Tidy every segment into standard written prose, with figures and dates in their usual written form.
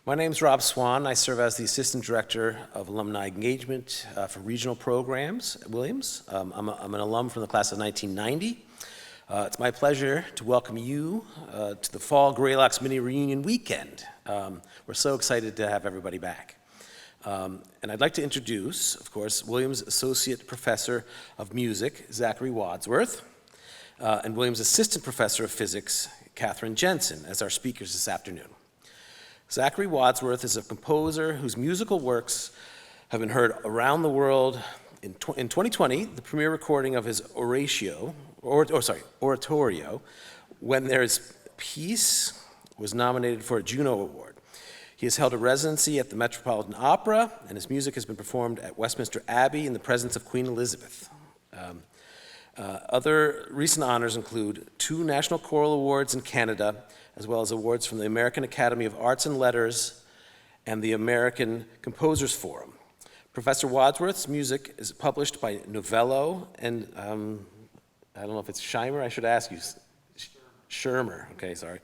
My name's Rob Swan. I serve as the Assistant Director of Alumni Engagement for Regional Programs at Williams. I'm an alum from the class of 1990. It's my pleasure to welcome you to the Fall Greylocks Mini Reunion Weekend. We're so excited to have everybody back. And I'd like to introduce, of course, Williams Associate Professor of Music, Zachary Wadsworth, and Williams Assistant Professor of Physics, Katharine Jensen, as our speakers this afternoon. Zachary Wadsworth is a composer whose musical works have been heard around the world. In 2020, the premiere recording of his oratorio, When There Is Peace, was nominated for a Juno Award. He has held a residency at the Metropolitan Opera, and his music has been performed at Westminster Abbey in the presence of Queen Elizabeth. Other recent honors include 2 National Choral Awards in Canada, as well as awards from the American Academy of Arts and Letters and the American Composers Forum. Professor Wadsworth's music is published by Novello and, I don't know if it's Scheimer, I should ask you. Schirmer, okay, sorry.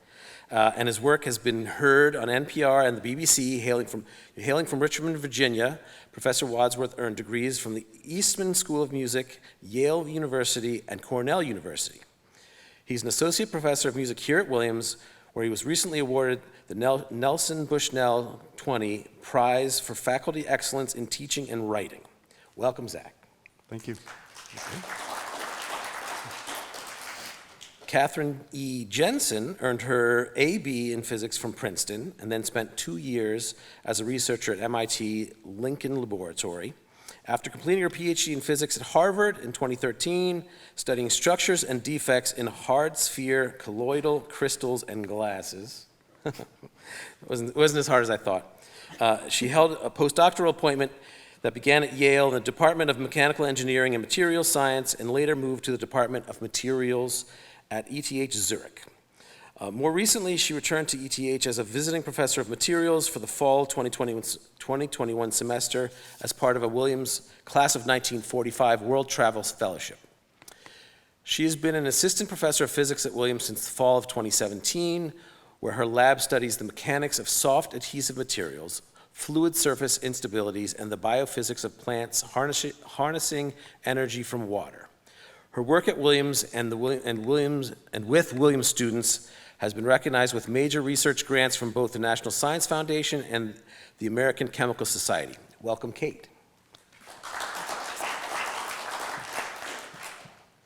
And his work has been heard on NPR and the BBC. Hailing from Richmond, Virginia, Professor Wadsworth earned degrees from the Eastman School of Music, Yale University, and Cornell University. He's an associate professor of music here at Williams, where he was recently awarded the Nelson Bushnell 20 Prize for Faculty Excellence in Teaching and Writing. Welcome, Zach. Thank you. Katharine E. Jensen earned her A.B. in physics from Princeton and then spent 2 years as a researcher at MIT Lincoln Laboratory. After completing her PhD in physics at Harvard in 2013, studying structures and defects in hard sphere colloidal crystals and glasses. It wasn't as hard as I thought. She held a postdoctoral appointment that began at Yale in the Department of Mechanical Engineering and Materials Science and later moved to the Department of Materials at ETH Zurich. More recently, she returned to ETH as a visiting professor of materials for the fall 2021 semester as part of a Williams Class of 1945 World Travel Fellowship. She has been an assistant professor of physics at Williams since the fall of 2017, where her lab studies the mechanics of soft adhesive materials, fluid surface instabilities, and the biophysics of plants harnessing energy from water. Her work at Williams and with Williams students has been recognized with major research grants from both the National Science Foundation and the American Chemical Society. Welcome, Kate.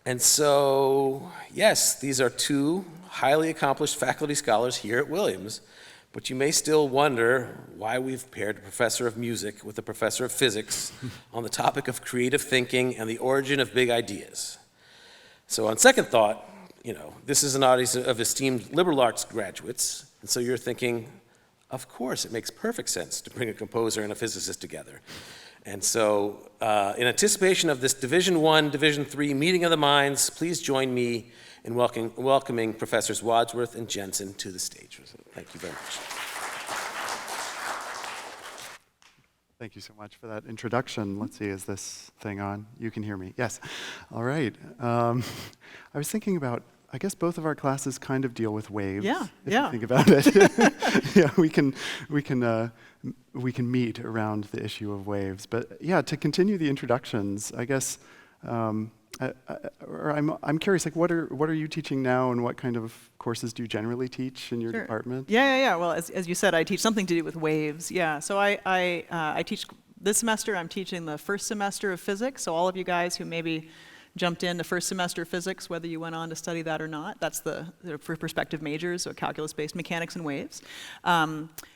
And so, yes, these are 2 highly accomplished faculty scholars here at Williams, but you may still wonder why we've paired a professor of music with a professor of physics on the topic of creative thinking and the origin of big ideas. So on second thought, this is an audience of esteemed liberal arts graduates, and so you're thinking, of course, it makes perfect sense to bring a composer and a physicist together. And so, in anticipation of this Division I, Division III meeting of the minds, please join me in welcoming Professors Wadsworth and Jensen to the stage. Thank you very much. Thank you so much for that introduction. Let's see, is this thing on? You can hear me. Yes. All right. I was thinking about, I guess both of our classes kind of deal with waves. Yeah, if yeah. you think about it. Yeah, we can meet around the issue of waves. But yeah, to continue the introductions, I guess, I'm curious, like, what are you teaching now, and what kind of courses do you generally teach in your department? Yeah. Well, as you said, I teach something to do with waves. Yeah. So I teach this semester. I'm teaching the first semester of physics. So all of you guys who maybe jumped in the first semester of physics, whether you went on to study that or not, that's for prospective majors, so calculus-based mechanics and waves.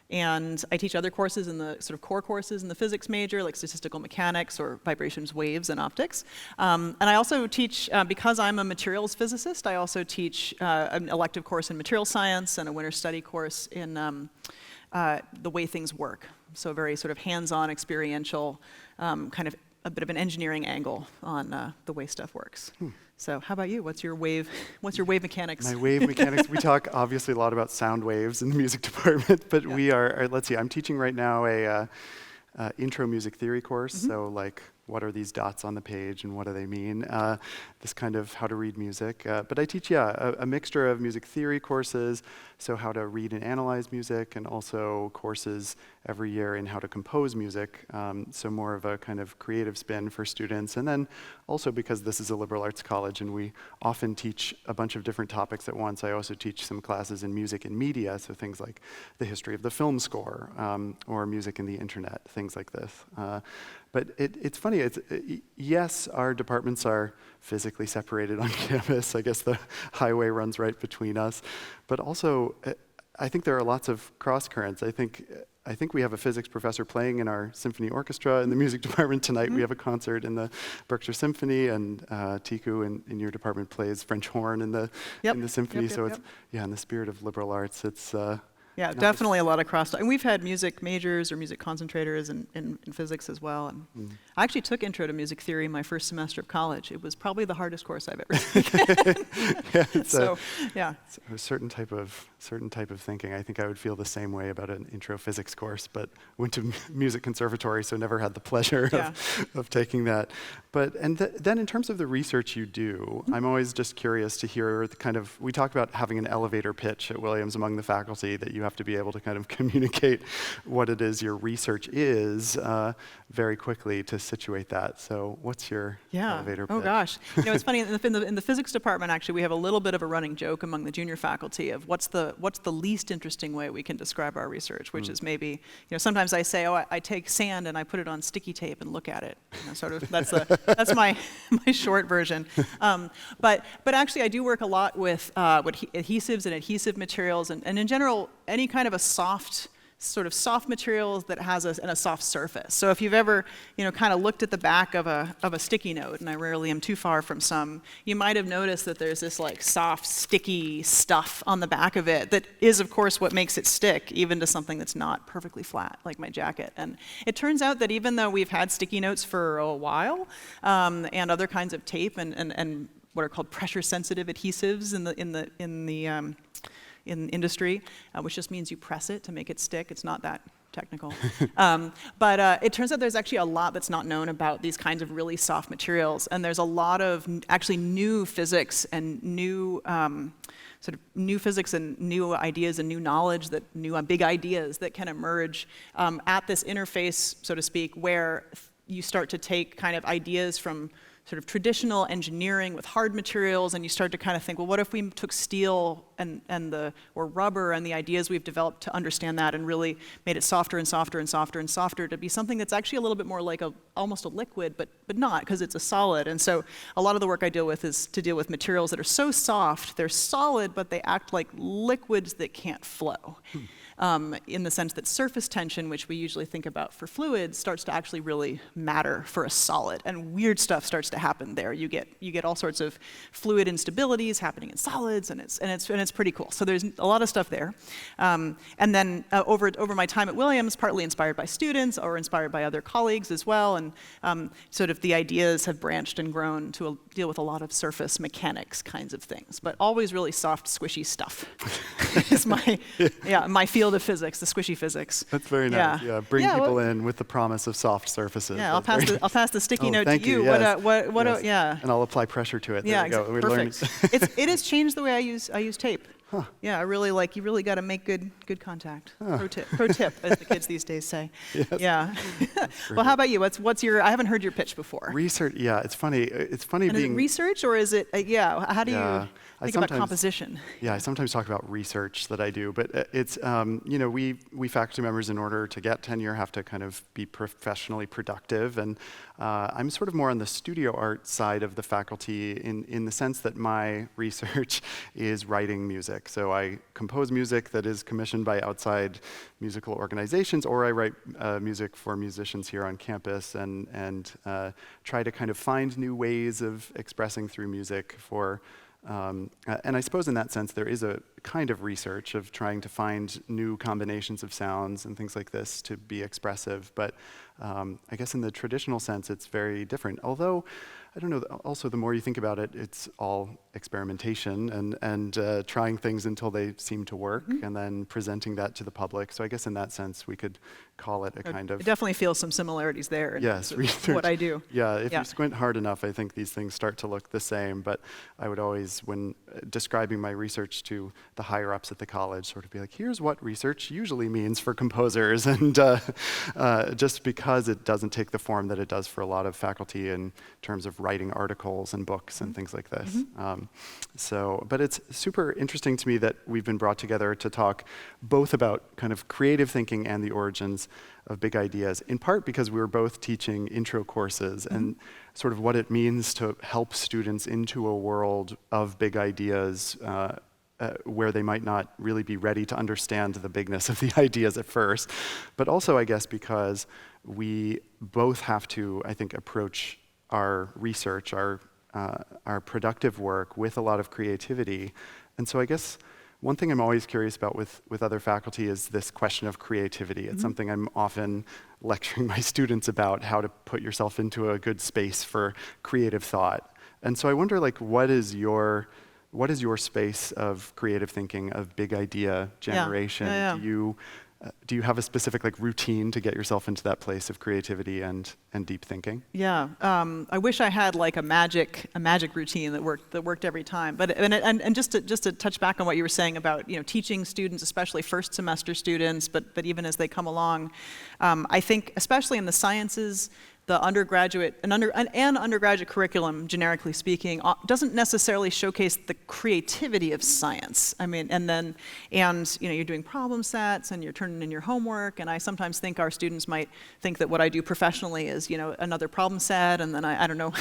And I teach other courses in the sort of core courses in the physics major, like statistical mechanics or vibrations, waves, and optics. And I also teach, because I'm a materials physicist, I also teach an elective course in material science and a winter study course in the way things work. So very sort of hands-on, experiential, kind of a bit of an engineering angle on the way stuff works. So how about you? What's your wave mechanics? My wave mechanics, we talk obviously a lot about sound waves in the music department, but we are, let's see, I'm teaching right now a intro music theory course, so like what are these dots on the page and what do they mean, this kind of how to read music. But I teach, a mixture of music theory courses, so how to read and analyze music, and also courses every year in how to compose music, so more of a kind of creative spin for students. And then also, because this is a liberal arts college and we often teach a bunch of different topics at once, I also teach some classes in music and media, so things like the history of the film score, or music and the internet, things like this. But it's funny, yes, our departments are physically separated on campus. I guess the highway runs right between us. But also, I think there are lots of cross currents. I think we have a physics professor playing in our symphony orchestra in the music department tonight. We have a concert in the Berkshire Symphony, and Tiku in your department plays French horn in the symphony. So it's, in the spirit of liberal arts, it's yeah, definitely a lot of crosstalk. And we've had music majors or music concentrators in physics as well. And I actually took Intro to Music Theory my first semester of college. It was probably the hardest course I've ever taken. It's a certain type of thinking. I think I would feel the same way about an intro physics course, but went to music conservatory, so never had the pleasure of taking that. But then in terms of the research you do, I'm always just curious to hear the kind of, we talk about having an elevator pitch at Williams among the faculty, that you have to be able to kind of communicate what it is your research is very quickly to situate that. So what's your elevator pitch? Oh gosh. It's funny, in the physics department, actually, we have a little bit of a running joke among the junior faculty of what's the least interesting way we can describe our research, which is maybe, sometimes I say, I take sand and I put it on sticky tape and look at it. Sort of, that's my short version. But actually, I do work a lot with adhesives and adhesive materials, and in general, any kind of a soft materials that has a soft surface. So if you've ever, kind of looked at the back of a sticky note, and I rarely am too far from some, you might have noticed that there's this like soft, sticky stuff on the back of it that is, of course, what makes it stick, even to something that's not perfectly flat, like my jacket. And it turns out that even though we've had sticky notes for a while, and other kinds of tape and what are called pressure-sensitive adhesives in industry, which just means you press it to make it stick. It's not that technical. But it turns out there's actually a lot that's not known about these kinds of really soft materials. And there's a lot of actually new physics and new physics and new ideas and new knowledge, new big ideas that can emerge at this interface, so to speak, where you start to take kind of ideas from sort of traditional engineering with hard materials, and you start to kind of think, well, what if we took steel or rubber and the ideas we've developed to understand that and really made it softer and softer and softer and softer to be something that's actually a little bit more like almost a liquid, but not, because it's a solid. And so a lot of the work I deal with is to deal with materials that are so soft, they're solid, but they act like liquids that can't flow. In the sense that surface tension, which we usually think about for fluids, starts to actually really matter for a solid, and weird stuff starts to happen there. You get all sorts of fluid instabilities happening in solids, and it's pretty cool. So there's a lot of stuff there. And then over my time at Williams, partly inspired by students or inspired by other colleagues as well, and sort of the ideas have branched and grown to deal with a lot of surface mechanics kinds of things, but always really soft, squishy stuff. Is my field of physics, the squishy physics. That's very nice. Yeah, bring people in with the promise of soft surfaces. Yeah, I'll pass the sticky note to you. Yes. Yeah. And I'll apply pressure to it. There we go. Perfect. It has changed the way I use tape. Huh. Yeah, you really got to make good contact. Huh. Pro tip, as the kids these days say. Yes. Yeah. Well, how about you? What's your? I haven't heard your pitch before. Research. Yeah, it's funny. It's funny being. Is it research or is it? How do you think about composition? Yeah, I sometimes talk about research that I do, but it's we faculty members, in order to get tenure, have to kind of be professionally productive, and I'm sort of more on the studio art side of the faculty in the sense that my research is writing music. So I compose music that is commissioned by outside musical organizations, or I write music for musicians here on campus, and try to kind of find new ways of expressing through music for. And I suppose in that sense there is kind of research of trying to find new combinations of sounds and things like this to be expressive. But I guess in the traditional sense, it's very different. Although, I don't know, also the more you think about it, it's all experimentation and trying things until they seem to work and then presenting that to the public. So I guess in that sense, we could call it a kind of... It definitely feels some similarities there in Yes, terms of what I do. Yeah, if you squint hard enough, I think these things start to look the same. But I would always, when describing my research to the higher-ups at the college, sort of be like, here's what research usually means for composers. And just because it doesn't take the form that it does for a lot of faculty in terms of writing articles and books and things like this. But it's super interesting to me that we've been brought together to talk both about kind of creative thinking and the origins of big ideas, in part because we were both teaching intro courses and sort of what it means to help students into a world of big ideas where they might not really be ready to understand the bigness of the ideas at first. But also, I guess, because we both have to, I think, approach our research, our productive work with a lot of creativity. And so I guess one thing I'm always curious about with other faculty is this question of creativity. It's something I'm often lecturing my students about, how to put yourself into a good space for creative thought. And so I wonder, like, what is your space of creative thinking, of big idea generation? Do you have a specific routine to get yourself into that place of creativity and deep thinking? Yeah, I wish I had like a magic routine that worked every time. But and just to touch back on what you were saying about teaching students, especially first semester students, but even as they come along, I think especially in the sciences, the undergraduate and undergraduate curriculum, generically speaking, doesn't necessarily showcase the creativity of science. I mean, and you're doing problem sets and you're turning in your homework. And I sometimes think our students might think that what I do professionally is another problem set, and then I don't know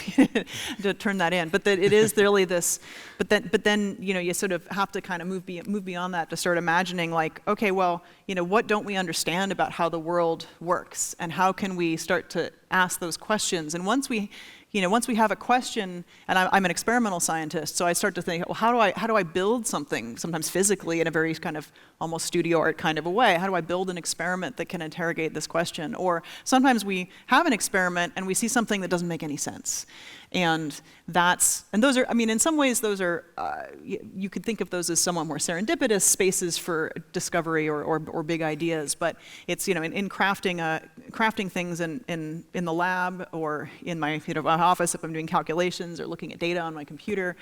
to turn that in. But that it is really this. But then you sort of have to kind of move beyond that to start imagining, like, okay, well, what don't we understand about how the world works, and how can we start to ask those questions? And once we have a question, and I'm an experimental scientist, so I start to think, well, how do I build something, sometimes physically in a very kind of almost studio art kind of a way? How do I build an experiment that can interrogate this question? Or sometimes we have an experiment and we see something that doesn't make any sense. And those are, I mean, in some ways those are, you could think of those as somewhat more serendipitous spaces for discovery or big ideas, but it's, in crafting things in the lab or in my office if I'm doing calculations or looking at data on my computer,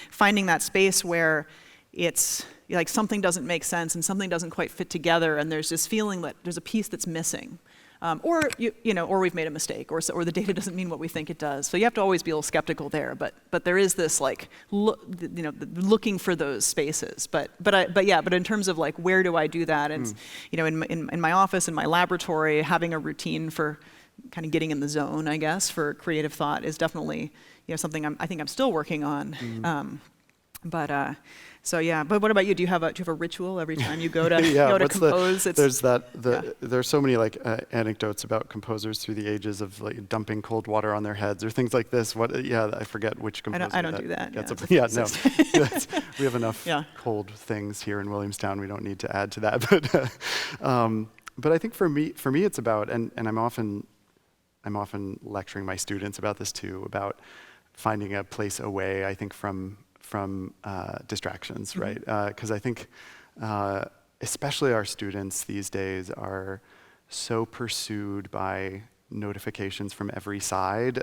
finding that space where it's like something doesn't make sense and something doesn't quite fit together, and there's this feeling that there's a piece that's missing. Or we've made a mistake, or the data doesn't mean what we think it does. So you have to always be a little skeptical there. But there is this looking for those spaces. But in terms of like where do I do that? And in my office, in my laboratory, having a routine for kind of getting in the zone, I guess, for creative thought is definitely something I think I'm still working on. But what about you? Do you have a ritual every time you go to compose? There's so many anecdotes about composers through the ages of dumping cold water on their heads or things like this. I forget which composer. I don't do that. We have enough cold things here in Williamstown. We don't need to add to that. But I think for me it's about, and I'm often lecturing my students about this too, about finding a place away, I think, from distractions, right? Because I think especially our students these days are so pursued by notifications from every side,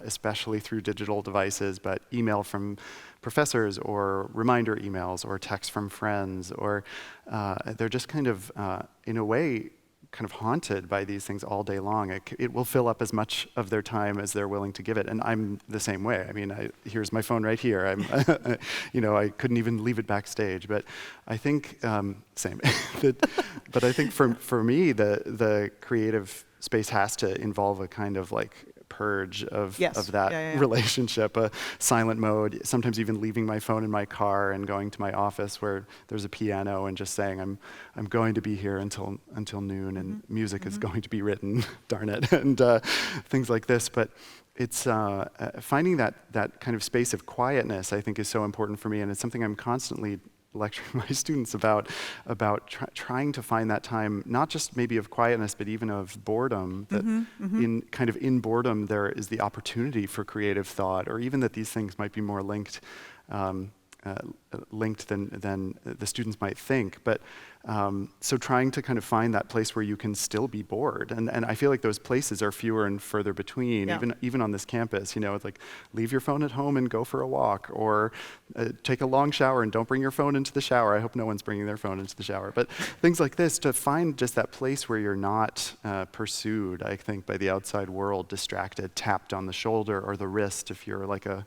especially through digital devices, but email from professors or reminder emails or text from friends, or they're just kind of, in a way, kind of haunted by these things all day long. It will fill up as much of their time as they're willing to give it, and I'm the same way. I mean, here's my phone right here. I couldn't even leave it backstage. But I think same. But I think for me, the creative space has to involve a kind of purge of that relationship, a silent mode, sometimes even leaving my phone in my car and going to my office where there's a piano and just saying, I'm going to be here until noon, and music is going to be written, darn it, and things like this. But it's finding that kind of space of quietness, I think, is so important for me, and it's something I'm constantly lecturing my students about trying to find that time, not just maybe of quietness, but even of boredom, that in boredom there is the opportunity for creative thought, or even that these things might be more linked than the students might think. But so trying to kind of find that place where you can still be bored, and I feel like those places are fewer and further between, even on this campus. It's like, leave your phone at home and go for a walk, or take a long shower and don't bring your phone into the shower. I hope no one's bringing their phone into the shower. But things like this, to find just that place where you're not pursued, I think, by the outside world, distracted, tapped on the shoulder or the wrist if you're like a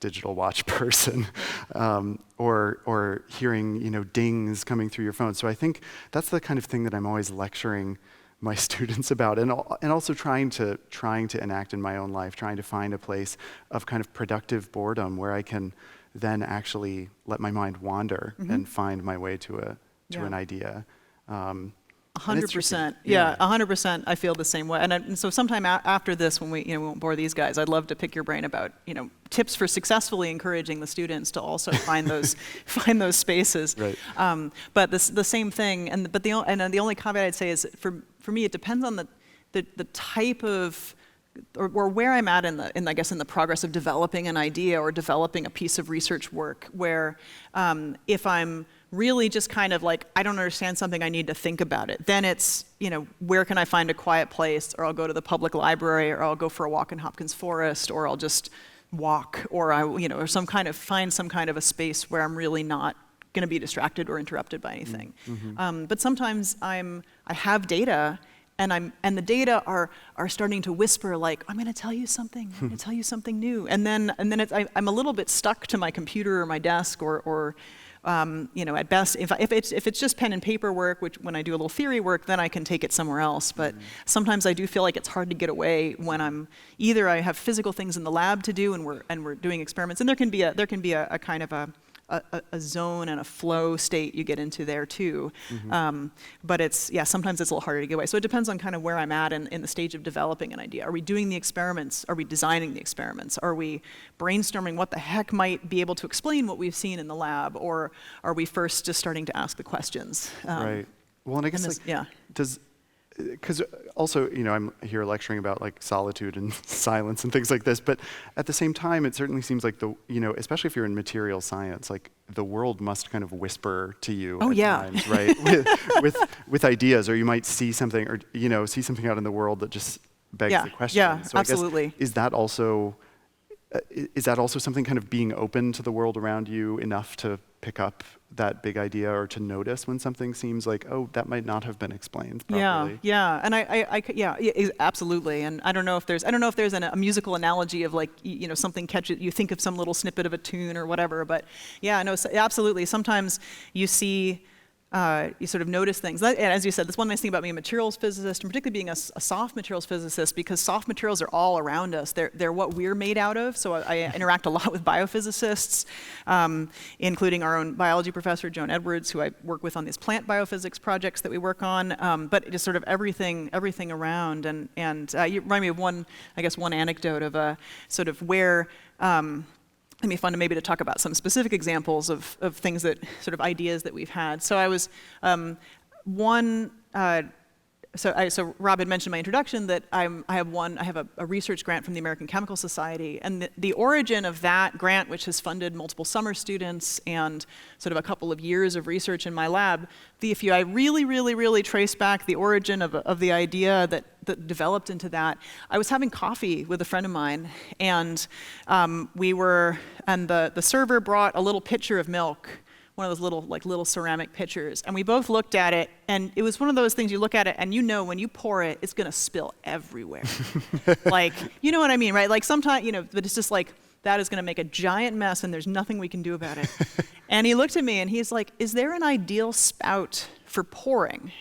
digital watch person, or hearing dings coming through your phone. So I think that's the kind of thing that I'm always lecturing my students about, and also trying to enact in my own life, trying to find a place of kind of productive boredom where I can then actually let my mind wander and find my way to an idea. 100%. Yeah, 100%. I feel the same way. And so sometime after this, when we won't bore these guys, I'd love to pick your brain about tips for successfully encouraging the students to also find those spaces. Right. But the same thing. But the only caveat I'd say is, for me, it depends on the type of, or where I'm at in the progress of developing an idea or developing a piece of research work, where if I'm really just kind of like, I don't understand something, I need to think about it, then it's, where can I find a quiet place, or I'll go to the public library, or I'll go for a walk in Hopkins Forest, or I'll just walk, or or find some kind of a space where I'm really not going to be distracted or interrupted by anything. But sometimes I have data, and the data are starting to whisper, like, I'm going to tell you something. I'm going to tell you something new. And then I'm a little bit stuck to my computer or my desk, or at best, if it's just pen and paper work, which when I do a little theory work, then I can take it somewhere else. But sometimes I do feel like it's hard to get away when I have physical things in the lab to do, and we're doing experiments, and there can be a kind of a zone and a flow state you get into there too. But sometimes it's a little harder to get away. So it depends on kind of where I'm at in the stage of developing an idea. Are we doing the experiments? Are we designing the experiments? Are we brainstorming what the heck might be able to explain what we've seen in the lab? Or are we first just starting to ask the questions? Right. Well, and I guess because also, I'm here lecturing about like solitude and silence and things like this, but at the same time, it certainly seems like especially if you're in material science, like the world must kind of whisper to you times, right? with ideas, or you might see something, or see something out in the world that just begs the question. Yeah, so absolutely. I guess, is that also something kind of being open to the world around you enough to pick up that big idea, or to notice when something seems like, oh, that might not have been explained properly? And absolutely. And I don't know if there's a musical analogy of like, something catches, you think of some little snippet of a tune or whatever, but absolutely. Sometimes you see, you sort of notice things. And as you said, that's one nice thing about being a materials physicist, and particularly being a soft materials physicist, because soft materials are all around us. They're what we're made out of. So I interact a lot with biophysicists, including our own biology professor, Joan Edwards, who I work with on these plant biophysics projects that we work on. But just sort of everything around. And you remind me of one anecdote of sort of where. It'd be fun maybe to talk about some specific examples of things that, sort of ideas that we've had. So I was, so Rob had mentioned in my introduction that I have a research grant from the American Chemical Society, and the origin of that grant, which has funded multiple summer students and sort of a couple of years of research in my lab, if I really trace back the origin of the idea that developed into that, I was having coffee with a friend of mine, and the server brought a little pitcher of milk, one of those little ceramic pitchers, and we both looked at it, and it was one of those things, you look at it and when you pour it, it's gonna spill everywhere. Like, you know what I mean, right? Like sometimes, but it's just like, that is gonna make a giant mess and there's nothing we can do about it. And he looked at me and he's like, is there an ideal spout for pouring?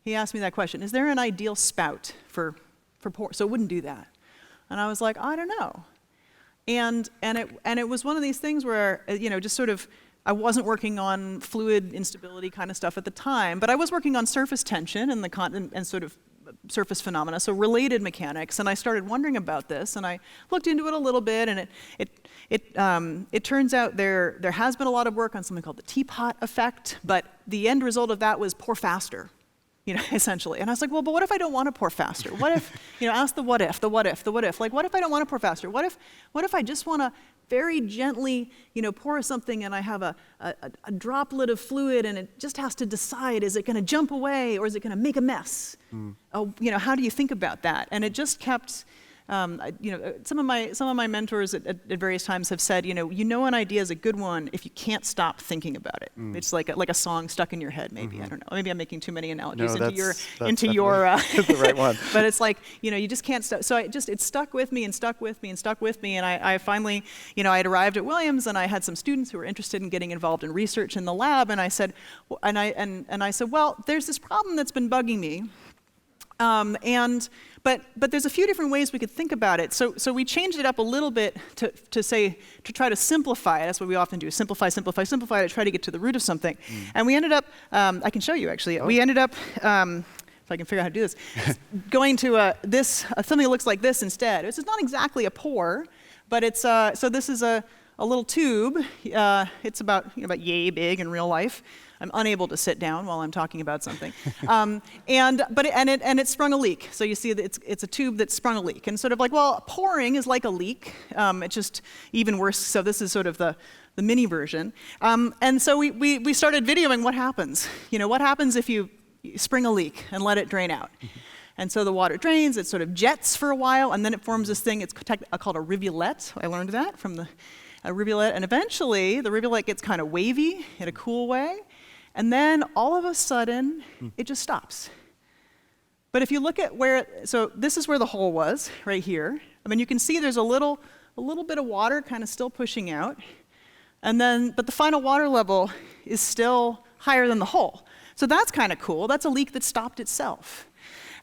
He asked me that question, is there an ideal spout for pour? So it wouldn't do that. And I was like, I don't know. And it was one of these things where, just sort of, I wasn't working on fluid instability kind of stuff at the time, but I was working on surface tension and sort of surface phenomena, so related mechanics, and I started wondering about this, and I looked into it a little bit, and it turns out there has been a lot of work on something called the Teapot Effect, but the end result of that was pour faster, essentially. And I was like, well, but what if I don't want to pour faster? What if, ask the what if, the what if, the what if. Like, what if I don't want to pour faster? What if I just want to very gently, pour something and I have a droplet of fluid and it just has to decide, is it going to jump away or is it going to make a mess? Oh, how do you think about that? And it just kept, some of my mentors at various times have said, an idea is a good one if you can't stop thinking about it. It's like a song stuck in your head, maybe. I don't know. Maybe I'm making too many analogies No, into your the right one. But it's like, you just can't stop. So it stuck with me and stuck with me and stuck with me. And I finally, I had arrived at Williams and I had some students who were interested in getting involved in research in the lab. And I said, well, there's this problem that's been bugging me. But there's a few different ways we could think about it. So we changed it up a little bit to try to simplify it. That's what we often do, simplify, to try to get to the root of something. And we ended up, I can show you actually. We ended up, if I can figure out how to do this, going to something that looks like this instead. This is not exactly a pour, but it's, so this is a little tube. It's about yay big in real life. I'm unable to sit down while I'm talking about something. And it sprung a leak. So you see that it's a tube that sprung a leak. And sort of like, well, pouring is like a leak. It's just even worse. So this is sort of the mini version. And so we started videoing what happens. What happens if you spring a leak and let it drain out? And so the water drains, it sort of jets for a while, and then it forms this thing. It's called a rivulet. I learned that from a rivulet. And eventually, the rivulet gets kind of wavy in a cool way. And then all of a sudden, it just stops. But if you look at so this is where the hole was, right here. I mean, you can see there's a little bit of water kind of still pushing out. But the final water level is still higher than the hole. So that's kind of cool. That's a leak that stopped itself.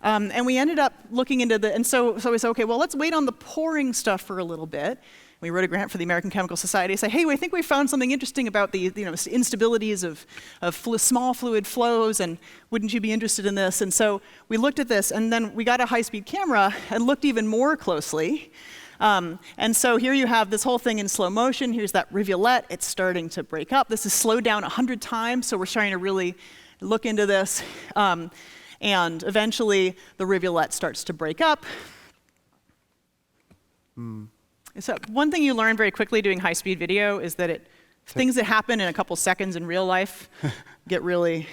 And we ended up looking into and so we said, okay, well, let's wait on the pouring stuff for a little bit. We wrote a grant for the American Chemical Society to say, hey, I think we found something interesting about the instabilities of small fluid flows, and wouldn't you be interested in this? And so we looked at this, and then we got a high-speed camera and looked even more closely. And so here you have this whole thing in slow motion. Here's that rivulet. It's starting to break up. This is slowed down 100 times, so we're starting to really look into this. And eventually, the rivulet starts to break up. So one thing you learn very quickly doing high-speed video is that things that happen in a couple seconds in real life get really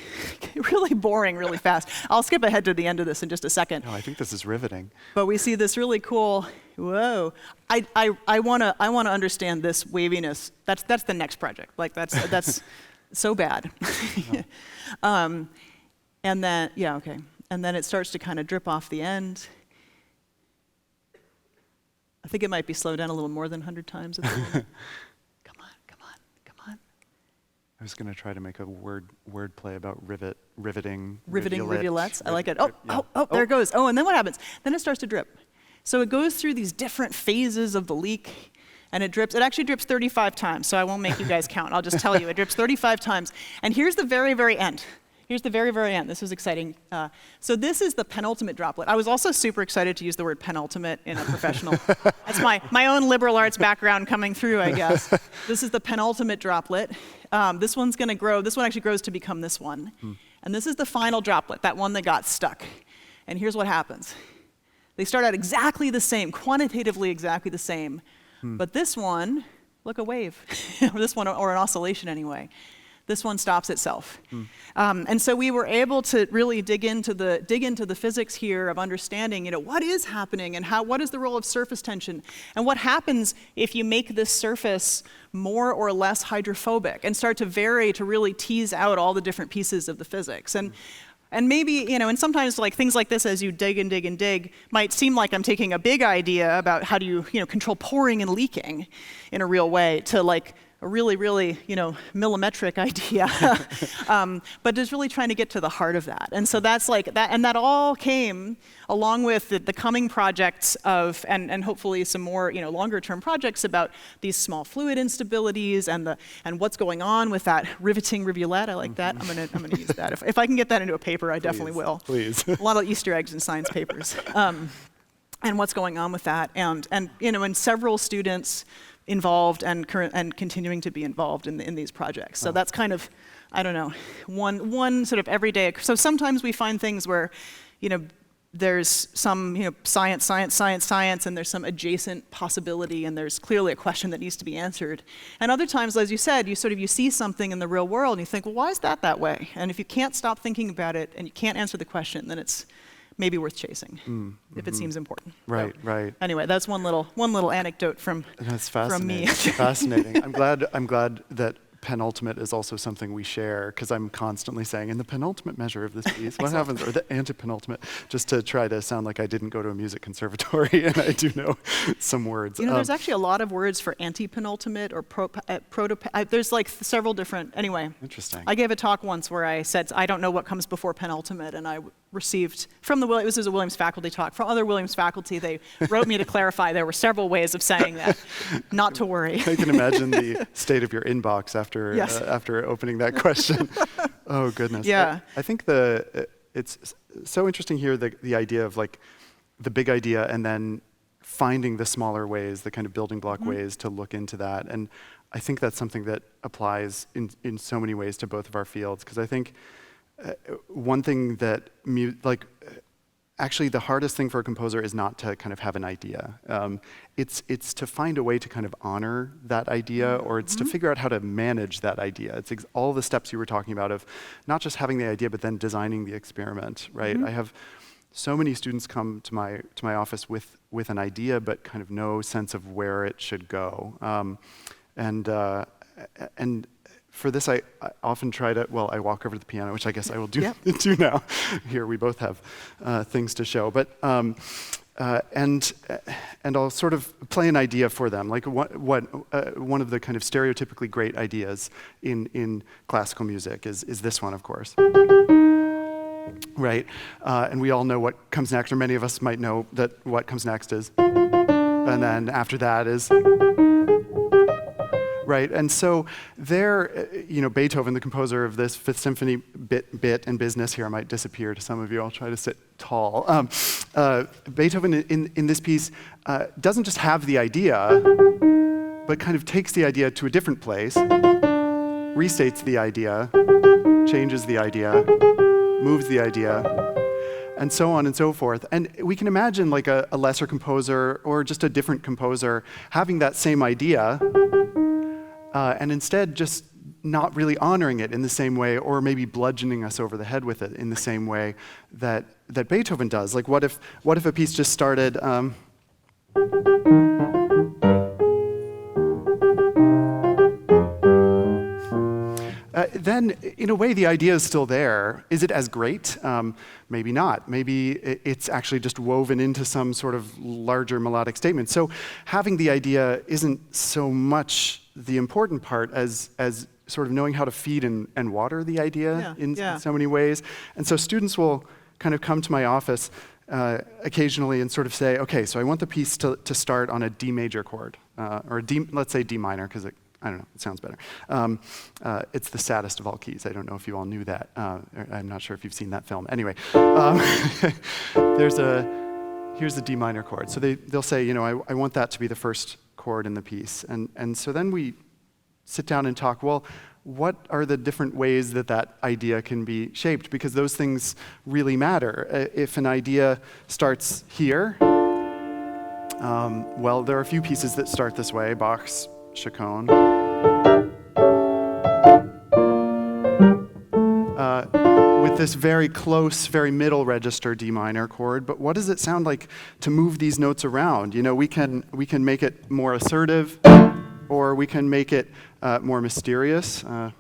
boring really fast. I'll skip ahead to the end of this in just a second. No, I think this is riveting. But we see this really cool, whoa. I wanna understand this waviness. That's the next project. Like that's so bad. And then, okay. And then it starts to kind of drip off the end. I think it might be slowed down a little more than 100 times at the moment. Come on. I was going to try to make a word play about riveting rivulets. I like it. Yeah. There it goes. Oh, and then what happens? Then it starts to drip. So it goes through these different phases of the leak, and it drips. It actually drips 35 times, so I won't make you guys count. I'll just tell you. It drips 35 times. And here's the very, very end. Here's the very, very end. This was exciting. So this is the penultimate droplet. I was also super excited to use the word penultimate in a professional. That's my own liberal arts background coming through, I guess. This is the penultimate droplet. This one's going to grow. This one actually grows to become this one. And this is the final droplet, that one that got stuck. And here's what happens. They start out exactly the same, quantitatively exactly the same. But this one, look, a wave. This one, or an oscillation anyway. This one stops itself. And so we were able to really dig into the physics here of understanding, what is happening and what is the role of surface tension, and what happens if you make this surface more or less hydrophobic and start to vary to really tease out all the different pieces of the physics. And maybe, and sometimes like things like this, as you dig and dig and dig, might seem like I'm taking a big idea about how do you, control pouring and leaking in a real way to like a really, really, millimetric idea, but just really trying to get to the heart of that. And so that's like that, and that all came along with the coming projects of, and hopefully some more, longer-term projects about these small fluid instabilities and what's going on with that riveting rivulet. I like that. I'm gonna use that. If I can get that into a paper, I definitely will. Please. A lot of Easter eggs in science papers. And what's going on with that, and several students involved and continuing to be involved in these projects. So that's kind of, I don't know, one sort of everyday. So sometimes we find things where, there's some, science, and there's some adjacent possibility, and there's clearly a question that needs to be answered. And other times, as you said, you see something in the real world, and you think, well, why is that way? And if you can't stop thinking about it, and you can't answer the question, then it's maybe worth chasing, if it seems important. Right, so, right. Anyway, that's one little anecdote from me. Fascinating. I'm glad that penultimate is also something we share, because I'm constantly saying, in the penultimate measure of this piece, what happens, or the antepenultimate, just to try to sound like I didn't go to a music conservatory and I do know some words. There's actually a lot of words for anti-penultimate or there's like several different, anyway. Interesting. I gave a talk once where I said, I don't know what comes before penultimate, and I received from it was a Williams faculty talk. From other Williams faculty, they wrote me to clarify there were several ways of saying that. Not to worry. I can imagine the state of your inbox after opening that question. Oh goodness. Yeah. I think it's so interesting here, the idea of like the big idea and then finding the smaller ways, the kind of building block ways to look into that. And I think that's something that applies in so many ways to both of our fields, because I think one thing that actually the hardest thing for a composer is not to kind of have an idea. It's to find a way to kind of honor that idea, or it's to figure out how to manage that idea. It's all the steps you were talking about of not just having the idea, but then designing the experiment, right? I have so many students come to my office with an idea, but kind of no sense of where it should go. And for this, I often try to, I walk over to the piano, which I guess I will do, do now. Here we both have things to show. But, and I'll sort of play an idea for them. Like one of the kind of stereotypically great ideas in classical music is this one, of course. Right? And we all know what comes next, or many of us might know that what comes next is. And then after that is. Right, and so there, Beethoven, the composer of this Fifth Symphony, bit and business here, I might disappear to some of you, I'll try to sit tall. Beethoven in this piece doesn't just have the idea, but kind of takes the idea to a different place, restates the idea, changes the idea, moves the idea, and so on and so forth. And we can imagine like a lesser composer or just a different composer having that same idea, and instead just not really honoring it in the same way, or maybe bludgeoning us over the head with it in the same way that Beethoven does. Like what if a piece just started, then in a way the idea is still there. Is it as great? Maybe not. Maybe it's actually just woven into some sort of larger melodic statement. So having the idea isn't so much the important part as sort of knowing how to feed and water the idea in so many ways. And so students will kind of come to my office occasionally and sort of say, okay, so I want the piece to start on a D major chord, or a D, let's say D minor, because I don't know, it sounds better. It's the saddest of all keys. I don't know if you all knew that. I'm not sure if you've seen that film. Anyway, here's the D minor chord. So they'll say, I want that to be the first chord in the piece. And so then we sit down and talk, well, what are the different ways that idea can be shaped? Because those things really matter. If an idea starts here, well, there are a few pieces that start this way, Bach's Chaconne. With this very close, very middle register D minor chord, but what does it sound like to move these notes around? We can make it more assertive, or we can make it more mysterious. Or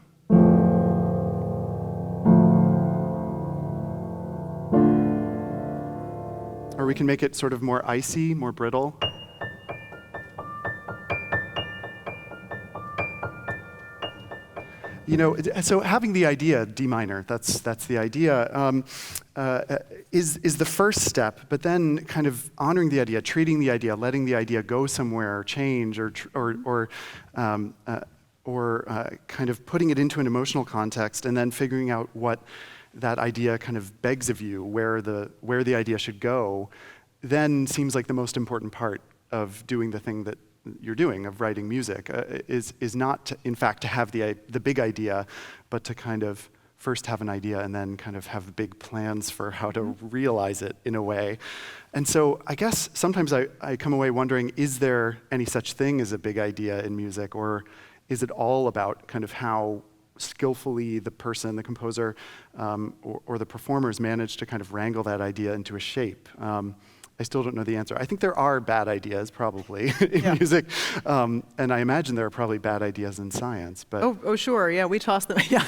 we can make it sort of more icy, more brittle. So having the idea, D minor, that's the idea, is the first step, but then kind of honoring the idea, treating the idea, letting the idea go somewhere, or change, or kind of putting it into an emotional context, and then figuring out what that idea kind of begs of you, where the idea should go, then seems like the most important part of doing the thing you're doing of writing music, is not to, in fact, to have the big idea, but to kind of first have an idea and then kind of have big plans for how to realize it in a way. And so I guess sometimes I come away wondering, is there any such thing as a big idea in music, or is it all about kind of how skillfully the person, the composer, or the performers manage to kind of wrangle that idea into a shape? I still don't know the answer. I think there are bad ideas probably in music, and I imagine there are probably bad ideas in science. But oh, sure, yeah, we toss them. Yeah,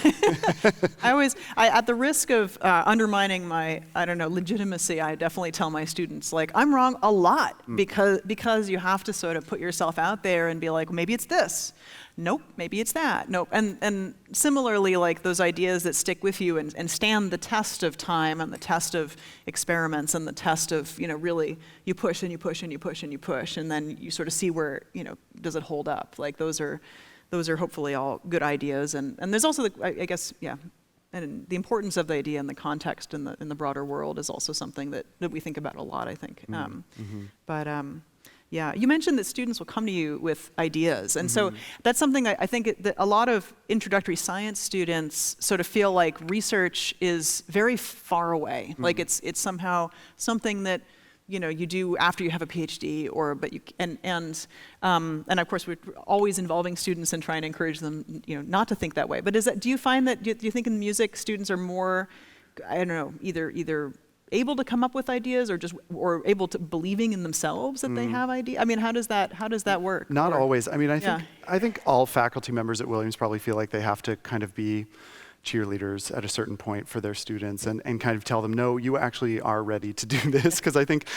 at the risk of undermining my, legitimacy, I definitely tell my students, like, I'm wrong a lot because you have to sort of put yourself out there and be like, maybe it's this. Nope, maybe it's that. Nope, and similarly, like those ideas that stick with you and stand the test of time and the test of experiments and the test of, really, you push and you push and you push and you push, and then you sort of see where, does it hold up? Like those are hopefully all good ideas, and there's also I guess, and the importance of the idea and the context in the broader world is also something that we think about a lot, I think. Yeah, you mentioned that students will come to you with ideas, and so that's something I think that a lot of introductory science students sort of feel like research is very far away, like it's somehow something that you do after you have a PhD, and of course we're always involving students and trying to encourage them not to think that way. But do you find that do you think in music students are more, either able to come up with ideas or able to believing in themselves that they have ideas? I mean, how does that work? Not always. I mean, I think all faculty members at Williams probably feel like they have to kind of be cheerleaders at a certain point for their students and kind of tell them, no, you actually are ready to do this. Because I think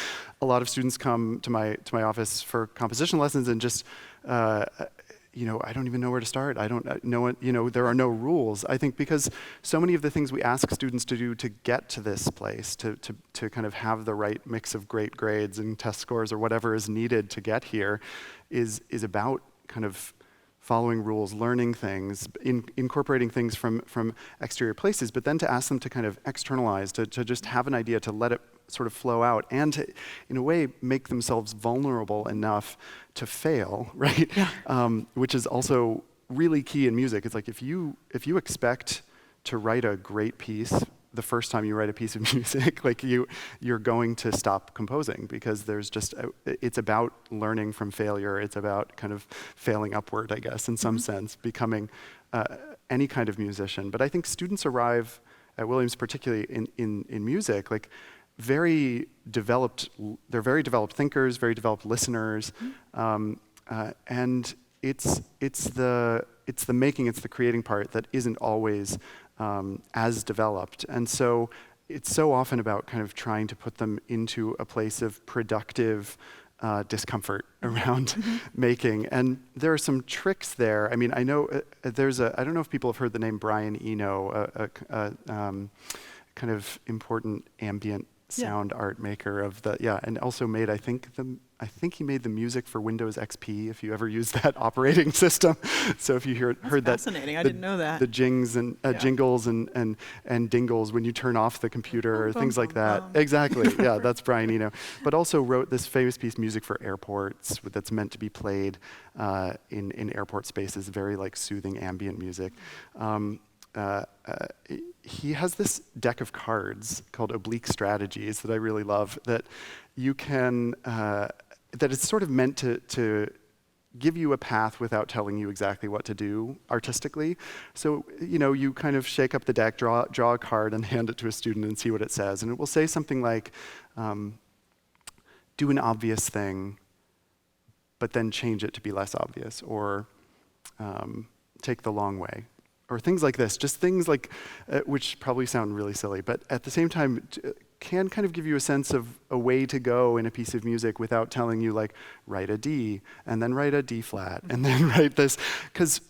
a lot of students come to my office for composition lessons and just I don't even know where to start. I don't know, there are no rules. I think because so many of the things we ask students to do to get to this place, to kind of have the right mix of great grades and test scores or whatever is needed to get here is about kind of following rules, learning things, incorporating things from exterior places, but then to ask them to kind of externalize, to just have an idea, to let it sort of flow out, and to, in a way, make themselves vulnerable enough to fail, right? Yeah. Which is also really key in music. It's like if you expect to write a great piece the first time you write a piece of music, like you're going to stop composing, because there's just it's about learning from failure. It's about kind of failing upward, I guess, in some sense, becoming any kind of musician. But I think students arrive at Williams, particularly in music, like very developed. They're very developed thinkers, very developed listeners, and it's the creating part that isn't always as developed. And so it's so often about kind of trying to put them into a place of productive discomfort around making. And there are some tricks there. I mean, I know I don't know if people have heard the name Brian Eno, a kind of important ambient sound art maker and also made, I think he made the music for Windows XP, if you ever use that operating system. So if you heard that, fascinating. I didn't know that. The jingles and dingles when you turn off the computer, or things like that. Exactly. Yeah, that's Brian Eno. But also wrote this famous piece, music for airports, that's meant to be played in airport spaces, very like soothing ambient music. He has this deck of cards called Oblique Strategies that I really love, that you can, that it's sort of meant to give you a path without telling you exactly what to do artistically. So, you kind of shake up the deck, draw a card and hand it to a student and see what it says. And it will say something like, do an obvious thing, but then change it to be less obvious, or take the long way. Or things like this, just things like, which probably sound really silly, but at the same time can kind of give you a sense of a way to go in a piece of music without telling you, like, write a D, and then write a D flat, and then write this. Because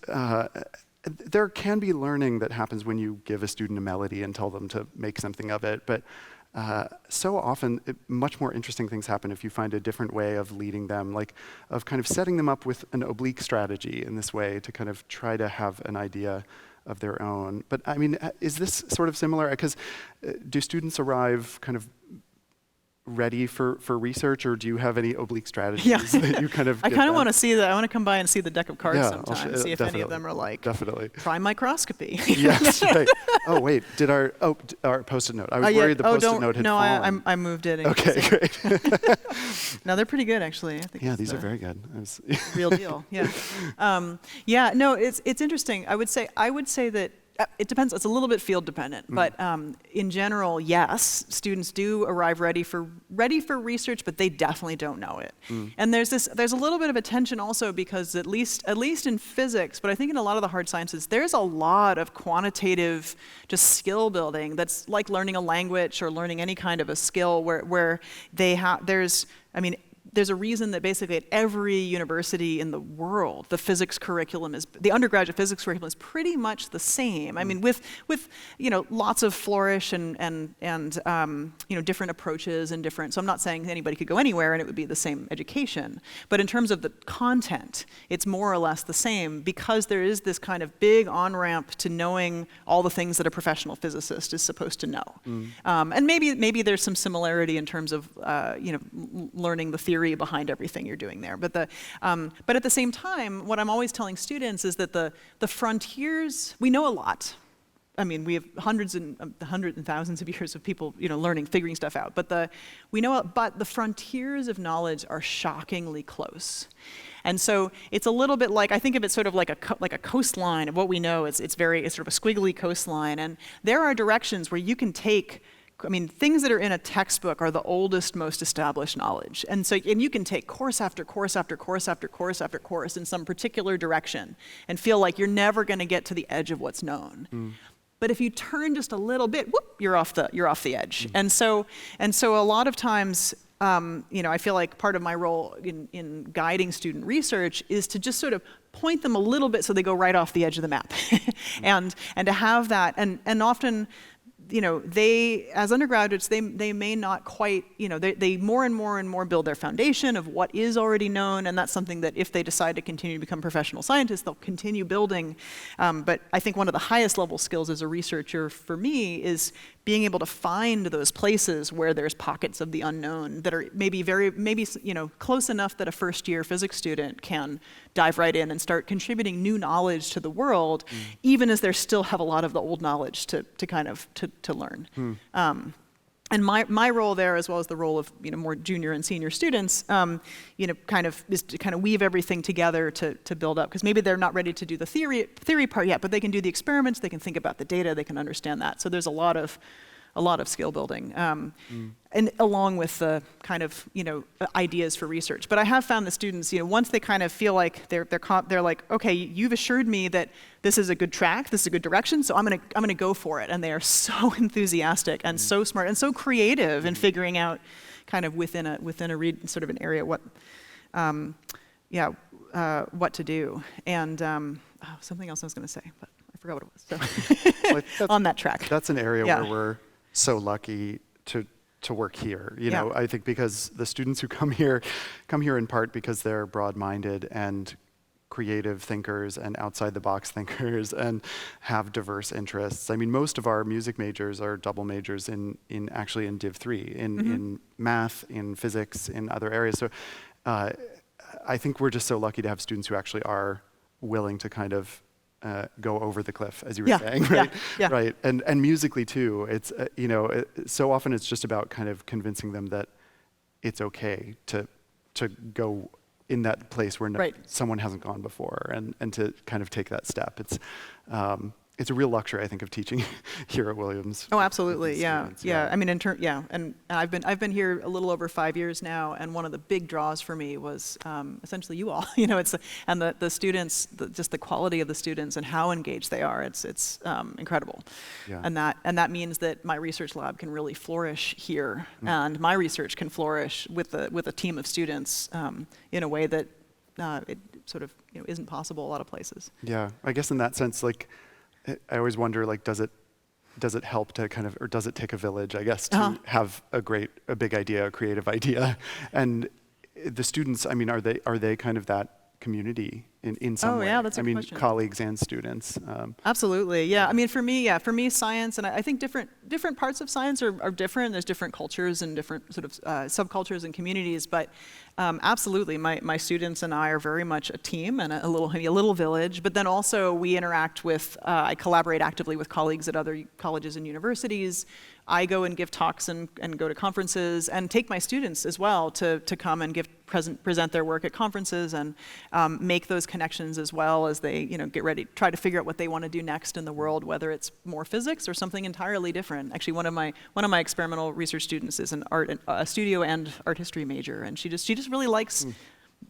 there can be learning that happens when you give a student a melody and tell them to make something of it, but so often, much more interesting things happen if you find a different way of leading them, like of kind of setting them up with an oblique strategy in this way to kind of try to have an idea of their own. But I mean, is this sort of similar? Because do students arrive kind of ready for research, or do you have any oblique strategies Yeah. that you kind of I get kind of done? want to see that. I want to come by and see the deck of cards Yeah, sometime, see if any of them are like, definitely. try microscopy. Yes, right. Oh, wait, did our Post-it note. I was worried the Post-it note had fallen. No, I moved it. Okay, great. No, they're pretty good, actually. I think Yeah, these are very good. real deal. Yeah. Yeah. No, it's interesting. I would say that it depends. It's a little bit field dependent, but in general, yes, students do arrive ready for research, but they definitely don't know it. And there's a little bit of a tension also, because at least in physics, but I think in a lot of the hard sciences, there's a lot of quantitative just skill building that's like learning a language or learning any kind of a skill where there's a reason that basically at every university in the world, the undergraduate physics curriculum is pretty much the same. I mean, with lots of flourish and different approaches and different. So I'm not saying anybody could go anywhere and it would be the same education, but in terms of the content, it's more or less the same, because there is this kind of big on-ramp to knowing all the things that a professional physicist is supposed to know. And maybe there's some similarity in terms of learning the theory behind everything you're doing there. But at the same time, what I'm always telling students is that the frontiers, we know a lot. I mean, we have hundreds and thousands of years of people, learning, figuring stuff out. But the frontiers of knowledge are shockingly close. And so it's a little bit like, I think of it sort of like a coastline of what we know. It's sort of a squiggly coastline. And there are directions where you can take, things that are in a textbook are the oldest, most established knowledge. And you can take course after course after course after course after course in some particular direction and feel like you're never going to get to the edge of what's known. But if you turn just a little bit, whoop, you're off the edge. And so a lot of times, I feel like part of my role in guiding student research is to just sort of point them a little bit so they go right off the edge of the map, and to have that, and often, they, as undergraduates, they may not quite, they more and more build their foundation of what is already known, and that's something that if they decide to continue to become professional scientists, they'll continue building. But I think one of the highest level skills as a researcher for me is being able to find those places where there's pockets of the unknown that are maybe close enough that a first-year physics student can dive right in and start contributing new knowledge to the world, even as they still have a lot of the old knowledge to learn. And my role there, as well as the role of more junior and senior students, is to kind of weave everything together to build up, because maybe they're not ready to do the theory part yet, but they can do the experiments, they can think about the data, they can understand that. So there's a lot of skill building, and along with the kind of ideas for research. But I have found the students, once they kind of feel like they're like, okay, you've assured me that this is a good track, this is a good direction, so I'm gonna go for it. And they are so enthusiastic and so smart and so creative in figuring out, kind of within a sort of an area what to do. And something else I was gonna say, but I forgot what it was. So on that track. That's an area where we're so lucky to work here. I think because the students who come here in part because they're broad-minded and creative thinkers and outside-the-box thinkers and have diverse interests. I mean, most of our music majors are double majors in Div 3, in math, in physics, in other areas. So I think we're just so lucky to have students who actually are willing to kind of go over the cliff, as you were saying, right? Yeah. Right. And musically too. It's so often it's just about kind of convincing them that it's okay to go in that place where someone hasn't gone before, and to kind of take that step. It's a real luxury, I think, of teaching here at Williams. Oh, absolutely, yeah. I mean, and I've been here a little over 5 years now, and one of the big draws for me was essentially you all. And the students, just the quality of the students and how engaged they are. It's incredible. Yeah. And that means that my research lab can really flourish here, and my research can flourish with a team of students in a way that it sort of isn't possible a lot of places. Yeah, I guess in that sense, like, I always wonder, like, does it help to kind of, or does it take a village, I guess, to have a big idea, a creative idea? And the students, I mean, are they kind of that community in some way? Yeah, that's a I good mean, question. colleagues and students. Absolutely, yeah. I mean, for me, science, and I think different parts of science are different. There's different cultures and different sort of subcultures and communities, but absolutely, my students and I are very much a team and a little village. But then also we interact with, I collaborate actively with colleagues at other colleges and universities. I go and give talks and go to conferences and take my students as well to come and present their work at conferences and make those connections as well as they get ready, try to figure out what they want to do next in the world, whether it's more physics or something entirely different. Actually, one of my experimental research students is a studio and art history major, and she just really likes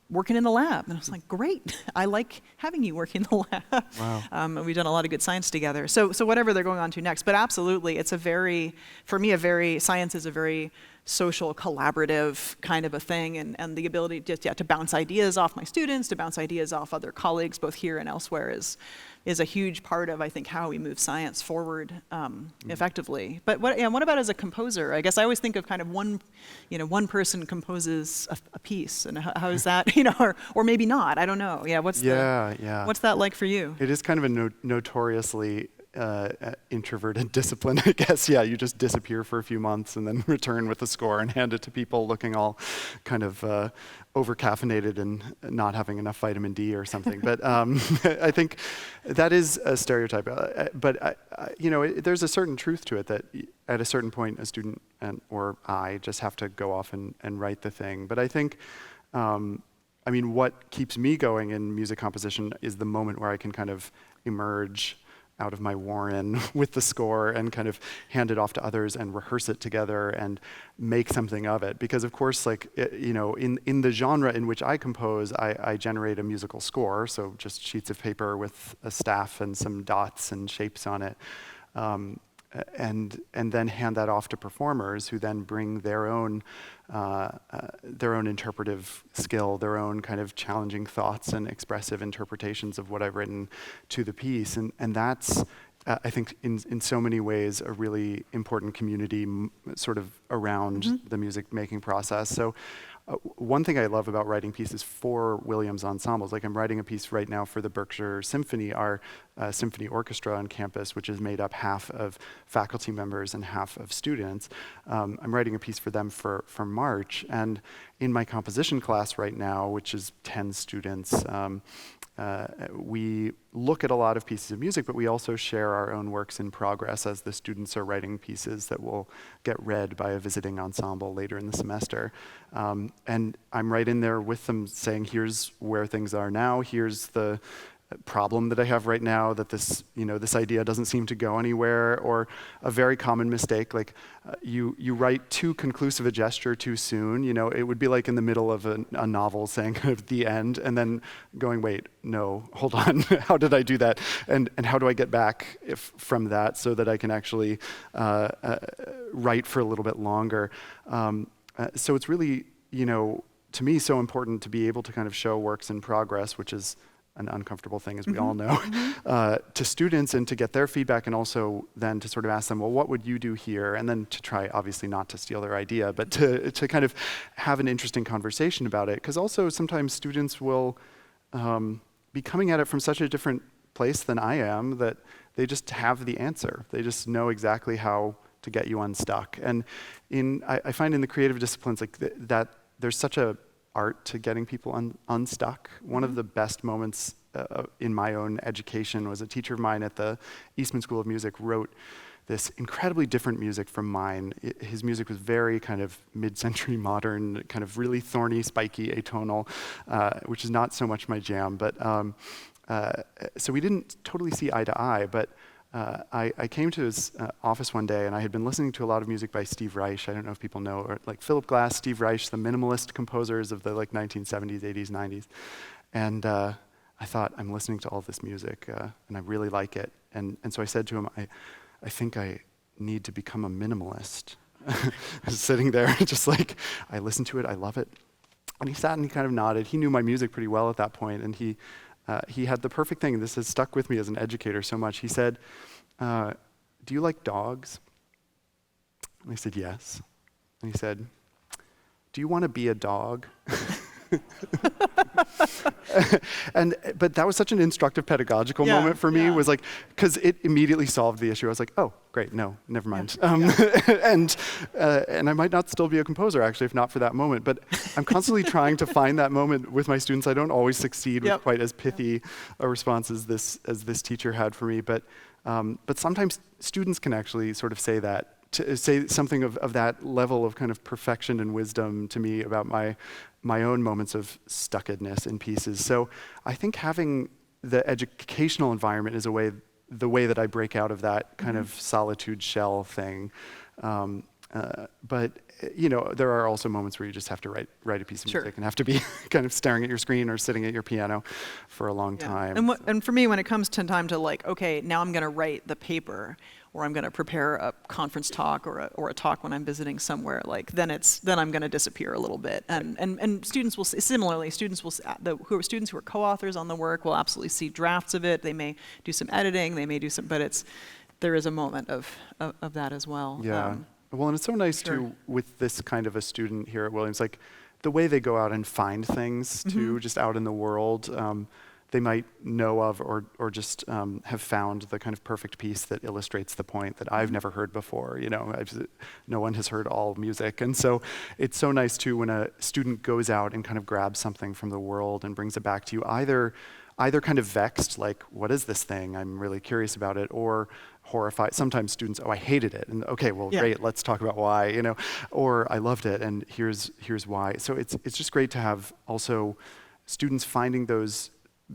working in the lab. And I was like, great, I like having you work in the lab. Wow. And we've done a lot of good science together. So whatever they're going on to next. But absolutely, it's science is a very social, collaborative kind of a thing. And the ability to bounce ideas off my students, to bounce ideas off other colleagues, both here and elsewhere, is a huge part of, I think, how we move science forward effectively. But what about as a composer? I guess I always think of kind of one person composes a piece, and how is that, or maybe not, I don't know. Yeah, what's that like for you? It is kind of a notoriously introverted discipline, I guess. Yeah, you just disappear for a few months and then return with a score and hand it to people looking all kind of over-caffeinated and not having enough vitamin D or something. But I think that is a stereotype. But there's a certain truth to it that at a certain point, a student or I just have to go off and write the thing. But I think, what keeps me going in music composition is the moment where I can kind of emerge out of my warren with the score and kind of hand it off to others and rehearse it together and make something of it. Because of course, in the genre in which I compose, I generate a musical score, so just sheets of paper with a staff and some dots and shapes on it. And then hand that off to performers who then bring their own interpretive skill, their own kind of challenging thoughts and expressive interpretations of what I've written to the piece. And that's, I think, in so many ways, a really important community sort of around the music making process. So one thing I love about writing pieces for Williams ensembles, like I'm writing a piece right now for the Berkshire Symphony, our symphony orchestra on campus, which is made up half of faculty members and half of students. I'm writing a piece for them for March, and in my composition class right now, which is 10 students, we look at a lot of pieces of music, but we also share our own works in progress as the students are writing pieces that will get read by a visiting ensemble later in the semester. And I'm right in there with them saying, here's where things are now, here's the problem that I have right now, that this idea doesn't seem to go anywhere, or a very common mistake, like you write too conclusive a gesture too soon. It would be like in the middle of a novel saying kind of the end, and then going, wait, no, hold on, how did I do that? And how do I get back from that so that I can actually write for a little bit longer? So it's really, to me, so important to be able to kind of show works in progress, which is an uncomfortable thing, as we all know, to students, and to get their feedback, and also then to sort of ask them, well, what would you do here? And then to try, obviously not to steal their idea, but to kind of have an interesting conversation about it. Because also sometimes students will be coming at it from such a different place than I am that they just have the answer. They just know exactly how to get you unstuck. And I find in the creative disciplines that there's such a art to getting people unstuck. One of the best moments in my own education was a teacher of mine at the Eastman School of Music wrote this incredibly different music from mine. His music was very kind of mid-century modern, kind of really thorny, spiky, atonal, which is not so much my jam. But so we didn't totally see eye to eye, but I came to his office one day, and I had been listening to a lot of music by Steve Reich. I don't know if people know, or like Philip Glass, Steve Reich, the minimalist composers of the 1970s, 80s, 90s. And I thought, I'm listening to all this music, and I really like it. And so I said to him, I think I need to become a minimalist. I was sitting there, just like, I listened to it, I love it. And he sat and he kind of nodded. He knew my music pretty well at that point, and he had the perfect thing. This has stuck with me as an educator so much. He said, do you like dogs? And I said, yes. And he said, do you want to be a dog? But that was such an instructive pedagogical moment for me, was like, because it immediately solved the issue. I was like, oh, great, no, never mind. And I might not still be a composer, actually, if not for that moment. But I'm constantly trying to find that moment with my students. I don't always succeed with quite as pithy a response as this teacher had for me. But sometimes students can actually sort of say that, to say something of that level of kind of perfection and wisdom to me about my own moments of stuckedness in pieces. So I think having the educational environment is the way that I break out of that kind of solitude shell thing. But there are also moments where you just have to write a piece of music and have to be kind of staring at your screen or sitting at your piano for a long time. And for me, when it comes to time to like, okay, now I'm going to write the paper, or I'm going to prepare a conference talk or a talk when I'm visiting somewhere, like then I'm going to disappear a little bit. And students will similarly, students who are co-authors on the work will absolutely see drafts of it. They may do some editing, they may do some, but there is a moment of that as well. Yeah. Well, and it's so nice too with this kind of a student here at Williams, like the way they go out and find things too, just out in the world. They might know of or just have found the kind of perfect piece that illustrates the point that I've never heard before. No one has heard all music. And so it's so nice too when a student goes out and kind of grabs something from the world and brings it back to you, either kind of vexed, like, what is this thing? I'm really curious about it, or horrified. Sometimes students, I hated it. And okay, well, great, let's talk about why, or I loved it and here's why. So it's just great to have also students finding those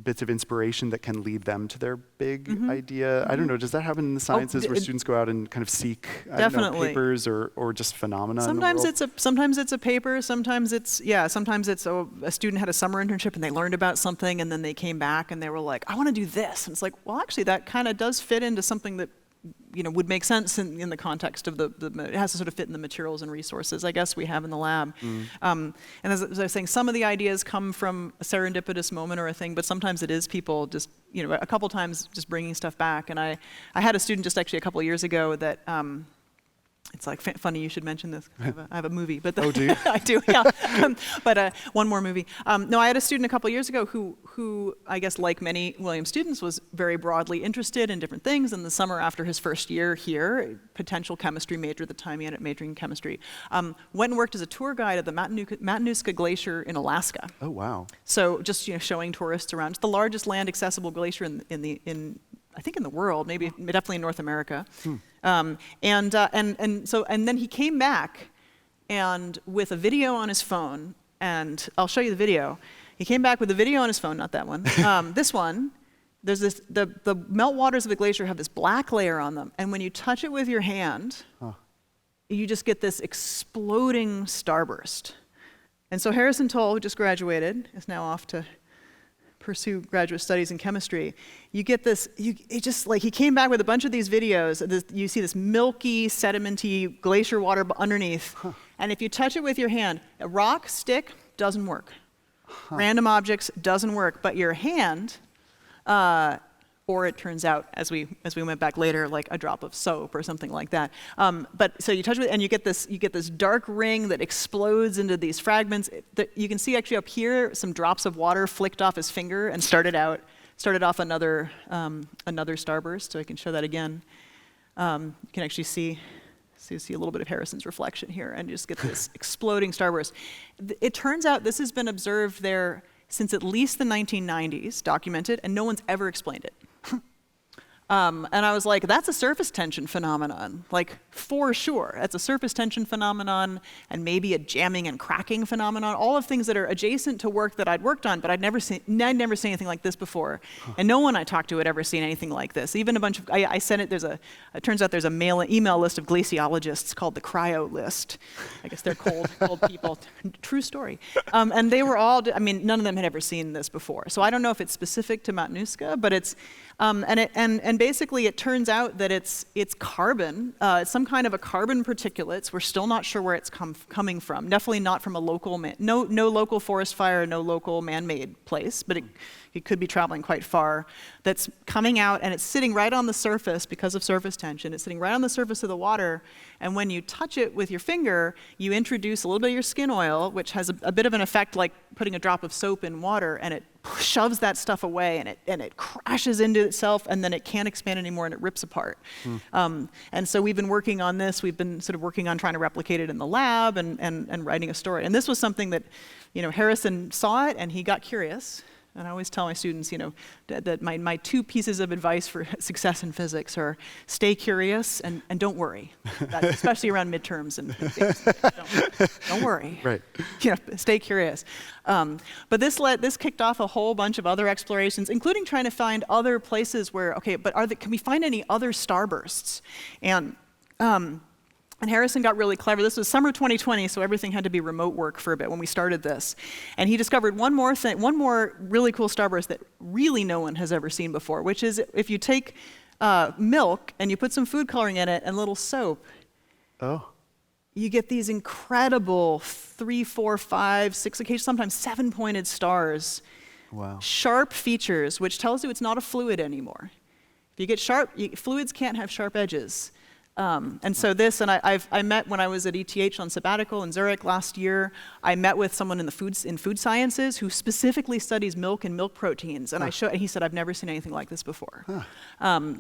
bits of inspiration that can lead them to their big idea. I don't know, does that happen in the sciences where students go out and kind of seek papers or just phenomena? Sometimes it's a paper, sometimes it's a student had a summer internship and they learned about something and then they came back and they were like, I want to do this. And it's like, well, actually that kind of does fit into something that would make sense in the context of it has to sort of fit in the materials and resources, I guess, we have in the lab. And as I was saying, some of the ideas come from a serendipitous moment or a thing, but sometimes it is people just, a couple times just bringing stuff back. And I had a student just actually a couple of years ago that, it's like funny you should mention this. I have a movie, but oh, do you? I do, yeah. But one more movie. No, I had a student a couple years ago who I guess like many Williams students was very broadly interested in different things. In the summer after his first year here, potential chemistry major at the time, he ended up majoring in chemistry. Went and worked as a tour guide at the Matanuska Glacier in Alaska. Oh wow! So just showing tourists around. It's the largest land accessible glacier in I think in the world, maybe definitely in North America. And then he came back and with a video on his phone, and I'll show you the video. He came back with a video on his phone, not that one. This one, there's the meltwaters of the glacier have this black layer on them, and when you touch it with your hand, you just get this exploding starburst. And so Harrison Toll, who just graduated, is now off to pursue graduate studies in chemistry. You get this, he came back with a bunch of these videos. You see this milky, sedimenty glacier water underneath. And if you touch it with your hand, a rock, stick, doesn't work. Random objects, doesn't work. But your hand, or it turns out, as we went back later, like a drop of soap or something like that. But so you touch it, and you get this dark ring that explodes into these fragments. You can see actually up here some drops of water flicked off his finger and started off another starburst. So I can show that again. You can actually see a little bit of Harrison's reflection here, and you just get this exploding starburst. It turns out this has been observed there since at least the 1990s, documented, and no one's ever explained it. And I was like, that's a surface tension phenomenon, like for sure. That's a surface tension phenomenon and maybe a jamming and cracking phenomenon, all of things that are adjacent to work that I'd worked on, but I'd never seen anything like this before. And no one I talked to had ever seen anything like this. Even a bunch of, I sent it, it turns out there's a email list of glaciologists called the cryo list. I guess they're cold people. True story. And they were all, none of them had ever seen this before. So I don't know if it's specific to Matanuska, but it's, and And basically, it turns out that it's carbon. It's some kind of a carbon particulates. We're still not sure where it's coming from. Definitely not from a local, no local forest fire, no local man-made place, but it could be traveling quite far. That's coming out, and it's sitting right on the surface because of surface tension. It's sitting right on the surface of the water, and when you touch it with your finger, you introduce a little bit of your skin oil, which has a bit of an effect like putting a drop of soap in water, and it shoves that stuff away, and it crashes into itself, and then it can't expand anymore, and it rips apart. And so we've been working on this. We've been sort of working on trying to replicate it in the lab and writing a story. And this was something that, Harrison saw it, and he got curious. And I always tell my students, that my 2 pieces of advice for success in physics are stay curious and don't worry. That's especially around midterms and things. Don't worry. Right. Stay curious. But this kicked off a whole bunch of other explorations, including trying to find other places where, can we find any other starbursts? And Harrison got really clever. This was summer 2020, so everything had to be remote work for a bit when we started this. And he discovered one more really cool starburst that really no one has ever seen before, which is if you take milk and you put some food coloring in it and a little soap, you get these incredible 3, 4, 5, 6, occasionally sometimes 7-pointed stars. Wow. Sharp features, which tells you it's not a fluid anymore. If you get fluids can't have sharp edges. And so this, and I met when I was at ETH on sabbatical in Zurich last year, I met with someone in food sciences who specifically studies milk and milk proteins. And and he said, I've never seen anything like this before.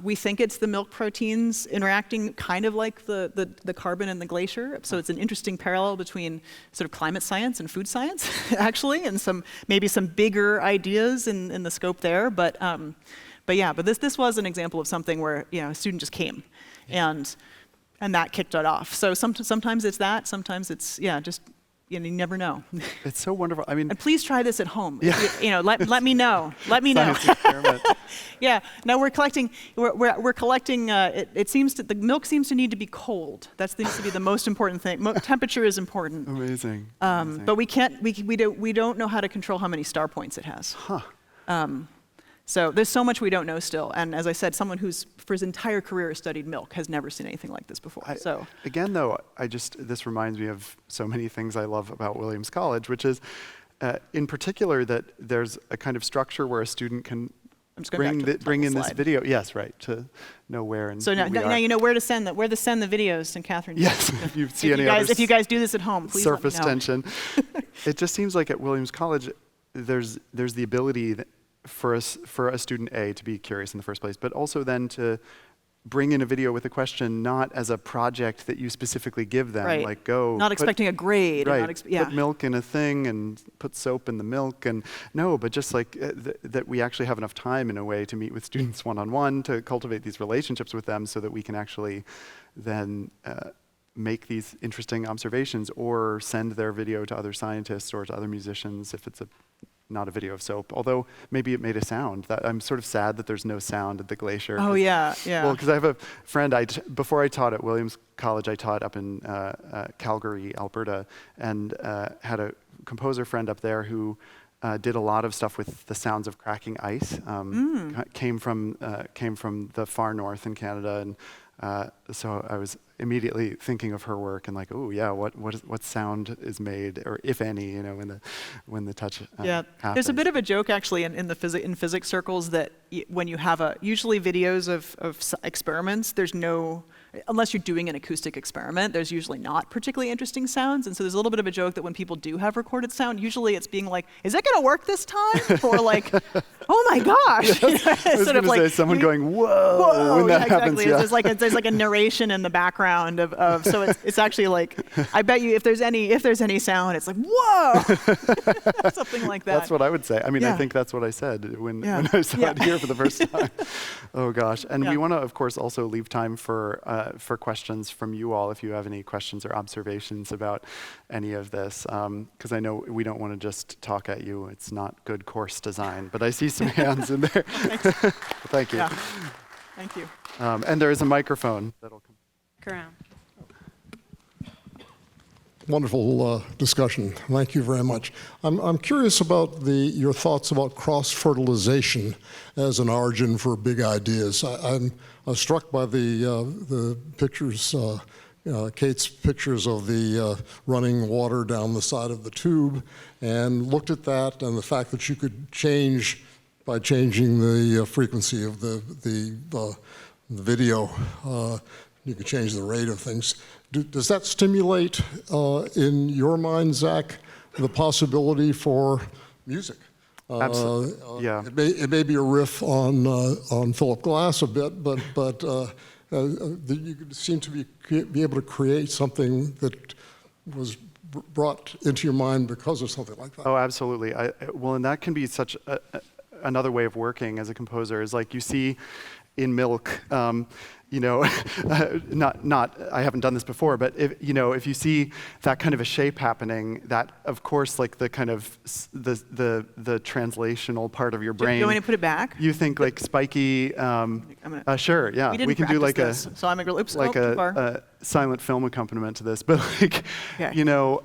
We think it's the milk proteins interacting kind of like the carbon in the glacier. So it's an interesting parallel between sort of climate science and food science, actually, and maybe some bigger ideas in the scope there. But this was an example of something where a student just came. And that kicked it off. So sometimes it's that, sometimes it's just you never know. It's so wonderful. I mean, and please try this at home. Yeah. Let me know. Let me know. Science experiment. Yeah. Now we're collecting. We're collecting. It seems the milk seems to need to be cold. That seems to be the most important thing. Temperature is important. Amazing. But we can't. We don't know how to control how many star points it has. So there's so much we don't know still. And as I said, someone who's for his entire career studied milk has never seen anything like this before. Again, though, this reminds me of so many things I love about Williams College, which is, in particular, that there's a kind of structure where a student can bring in this video. Yes, right, to know where and so now you know where to send the videos to Katharine. Yes, if you see if you guys do this at home, please surface let me know. tension. It just seems like at Williams College, there's the ability for a student A to be curious in the first place, but also then to bring in a video with a question not as a project that you specifically give them, like go not expecting a grade, right? Put milk in a thing and put soap in the milk, and but just like that we actually have enough time in a way to meet with students one-on-one to cultivate these relationships with them, so that we can actually then make these interesting observations or send their video to other scientists or to other musicians if it's not a video of soap, although maybe it made a sound. I'm sort of sad that there's no sound at the glacier. Oh, yeah. Well, because I have a friend, before I taught at Williams College, I taught up in Calgary, Alberta, and had a composer friend up there who did a lot of stuff with the sounds of cracking ice. Came from the far north in Canada, and so I was immediately thinking of her work and like, oh yeah, what sound is made, or if any, when the touch happens. There's a bit of a joke actually in physics circles that when you have usually videos of experiments, there's no, unless you're doing an acoustic experiment, there's usually not particularly interesting sounds. And so there's a little bit of a joke that when people do have recorded sound, usually it's being like, is it going to work this time? Or like, oh my gosh. Yes, I was going to say someone going, whoa, when that happens. Yeah. There's like a narration in the background of so it's actually like, I bet you if there's any sound, it's like, whoa, something like that. That's what I would say. I mean, I think that's what I said when I saw it here for the first time. Oh gosh. And we want to, of course, also leave time for questions from you all if you have any questions or observations about any of this, because I know we don't want to just talk at you. It's not good course design, but I see some hands in there. Thank you. Yeah. Thank you. And there is a microphone that'll come around. wonderful discussion. Thank you very much. I'm curious about your thoughts about cross-fertilization as an origin for big ideas. I'm struck by the pictures, Kate's pictures of the running water down the side of the tube, and looked at that and the fact that you could change by changing the frequency of the video. You could change the rate of things. Does that stimulate, in your mind, Zach, the possibility for music? Absolutely. Yeah. It may be a riff on Philip Glass a bit, but you seem to be able to create something that was brought into your mind because of something like that. Oh, absolutely. Well, and that can be such another way of working as a composer. Is like you see in Milk. You know, I haven't done this before, but if you see that kind of a shape happening, that of course, like the kind of the translational part of your brain. Do you want me to put it back? You think like spiky. Sure, yeah. We can do like this, so I'm a silent film accompaniment to this, but like, okay.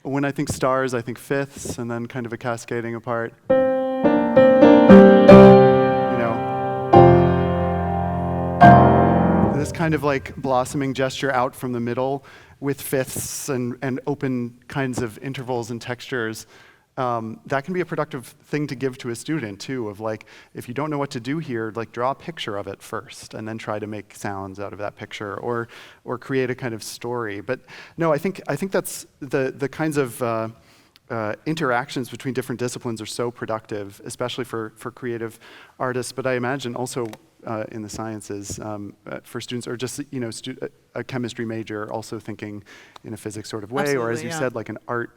When I think stars, I think fifths, and then kind of a cascading apart. This kind of like blossoming gesture out from the middle with fifths and open kinds of intervals and textures, that can be a productive thing to give to a student too, of like, if you don't know what to do here, like draw a picture of it first and then try to make sounds out of that picture or create a kind of story. But no, I think that's the kinds of interactions between different disciplines are so productive, especially for creative artists, but I imagine also in the sciences for students, or just a chemistry major also thinking in a physics sort of way. Absolutely, or as you said, like an art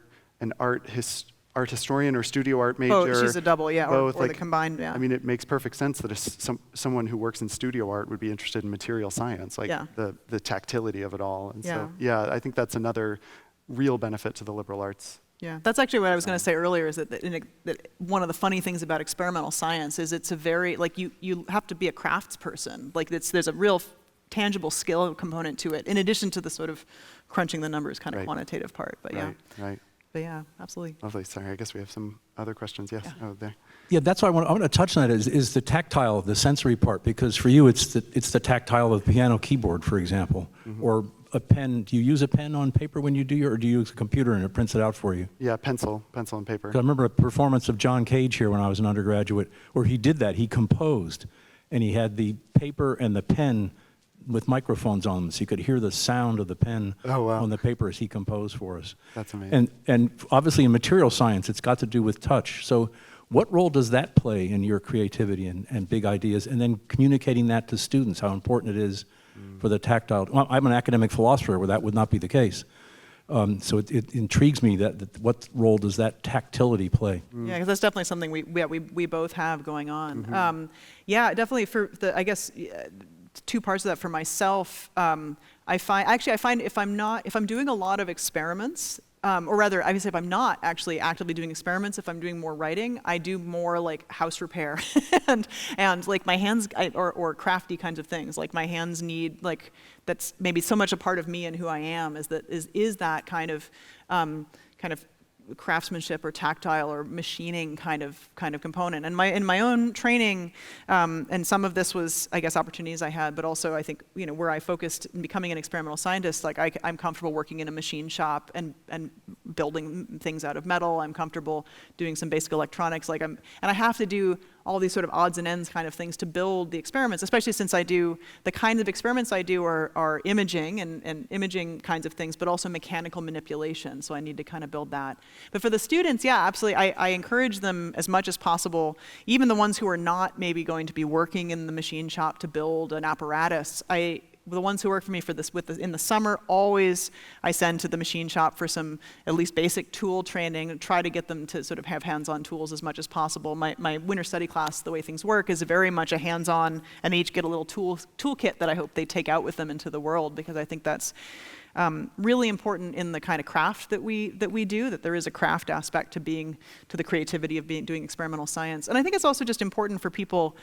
historian or studio art major. Oh, she's a double, yeah, both, or the combined, yeah. I mean, it makes perfect sense that someone who works in studio art would be interested in material science, like the tactility of it all. And so, yeah, I think that's another real benefit to the liberal arts. Yeah, that's actually what I was going to say earlier, is that one of the funny things about experimental science is it's a very, like, you have to be a craftsperson. Like, there's a real tangible skill component to it, in addition to the sort of crunching the numbers kind of quantitative part. But Right. But yeah, absolutely. Lovely. Sorry, I guess we have some other questions. Yes, there. Yeah, that's why I want to touch on it, is the tactile, the sensory part, because for you it's the tactile of the piano keyboard, for example, or a pen. Do you use a pen on paper when you do or do you use a computer and it prints it out for you? Yeah, pencil and paper. I remember a performance of John Cage here when I was an undergraduate, where he did that. He composed, and he had the paper and the pen with microphones on them, so you could hear the sound of the pen on the paper as he composed for us. That's amazing. And obviously in material science, it's got to do with touch. So what role does that play in your creativity and big ideas, and then communicating that to students, how important it is for the tactile? Well, I'm an academic philosopher where that would not be the case. So it intrigues me that what role does that tactility play? Yeah, because that's definitely something we both have going on. Yeah, definitely for I guess, two parts of that for myself. I find if I'm doing a lot of experiments, or rather, I would say if I'm not actually actively doing experiments, if I'm doing more writing, I do more like house repair and like my hands, or crafty kinds of things. Like my hands need, like, that's maybe so much a part of me and who I am, is that kind of craftsmanship or tactile or machining kind of component. And in my own training, and some of this was, I guess, opportunities I had, but also I think, where I focused in becoming an experimental scientist, like I'm comfortable working in a machine shop and building things out of metal. I'm comfortable doing some basic electronics. And I have to do all these sort of odds and ends kind of things to build the experiments, especially since the kinds of experiments I do are imaging and imaging kinds of things, but also mechanical manipulation. So I need to kind of build that. But for the students, yeah, absolutely. I encourage them as much as possible, even the ones who are not maybe going to be working in the machine shop to build an apparatus. The ones who work for me for this in the summer, always I send to the machine shop for some at least basic tool training, and try to get them to sort of have hands-on tools as much as possible. My winter study class, the way things work, is very much a hands-on, and they each get a little toolkit that I hope they take out with them into the world, because I think that's really important in the kind of craft that we do, that there is a craft aspect to the creativity of doing experimental science. And I think it's also just important for people,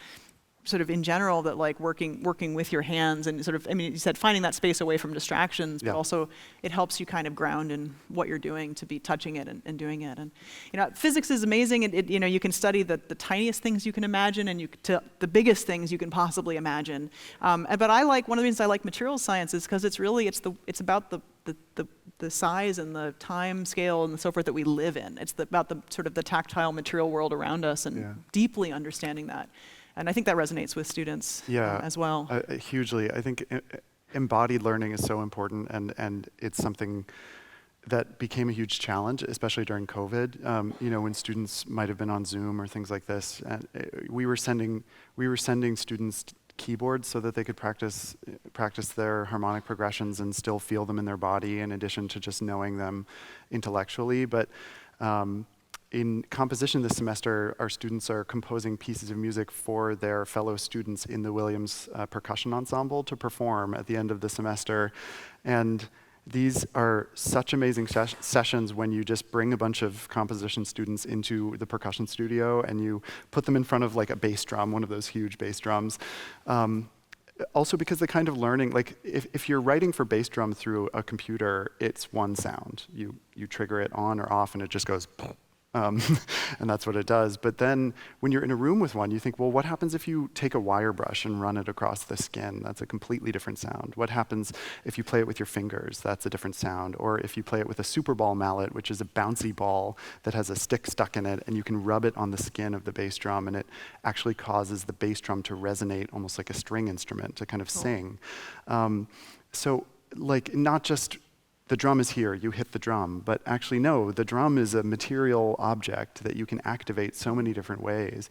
sort of in general that like working with your hands and sort of, I mean, you said finding that space away from distractions, but also it helps you kind of ground in what you're doing to be touching it and doing it. And physics is amazing. You can study the tiniest things you can imagine and to the biggest things you can possibly imagine. But one of the reasons I like materials science is because it's about the size and the time scale and so forth that we live in. It's about the sort of the tactile material world around us and deeply understanding that. And I think that resonates with students as well. Hugely. I think embodied learning is so important, and it's something that became a huge challenge, especially during COVID. When students might have been on Zoom or things like this, and we were sending students keyboards so that they could practice their harmonic progressions and still feel them in their body, in addition to just knowing them intellectually. But in composition this semester, our students are composing pieces of music for their fellow students in the Williams Percussion Ensemble to perform at the end of the semester. And these are such amazing sessions when you just bring a bunch of composition students into the percussion studio and you put them in front of like a bass drum, one of those huge bass drums. Also because the kind of learning, like if you're writing for bass drum through a computer, it's one sound. You trigger it on or off and it just goes and that's what it does. But then when you're in a room with one, you think, well, what happens if you take a wire brush and run it across the skin? That's a completely different sound. What happens if you play it with your fingers? That's a different sound. Or if you play it with a super ball mallet, which is a bouncy ball that has a stick stuck in it, and you can rub it on the skin of the bass drum, and it actually causes the bass drum to resonate almost like a string instrument, to kind of sing. So like not just the drum is here, you hit the drum. But actually, no, the drum is a material object that you can activate so many different ways,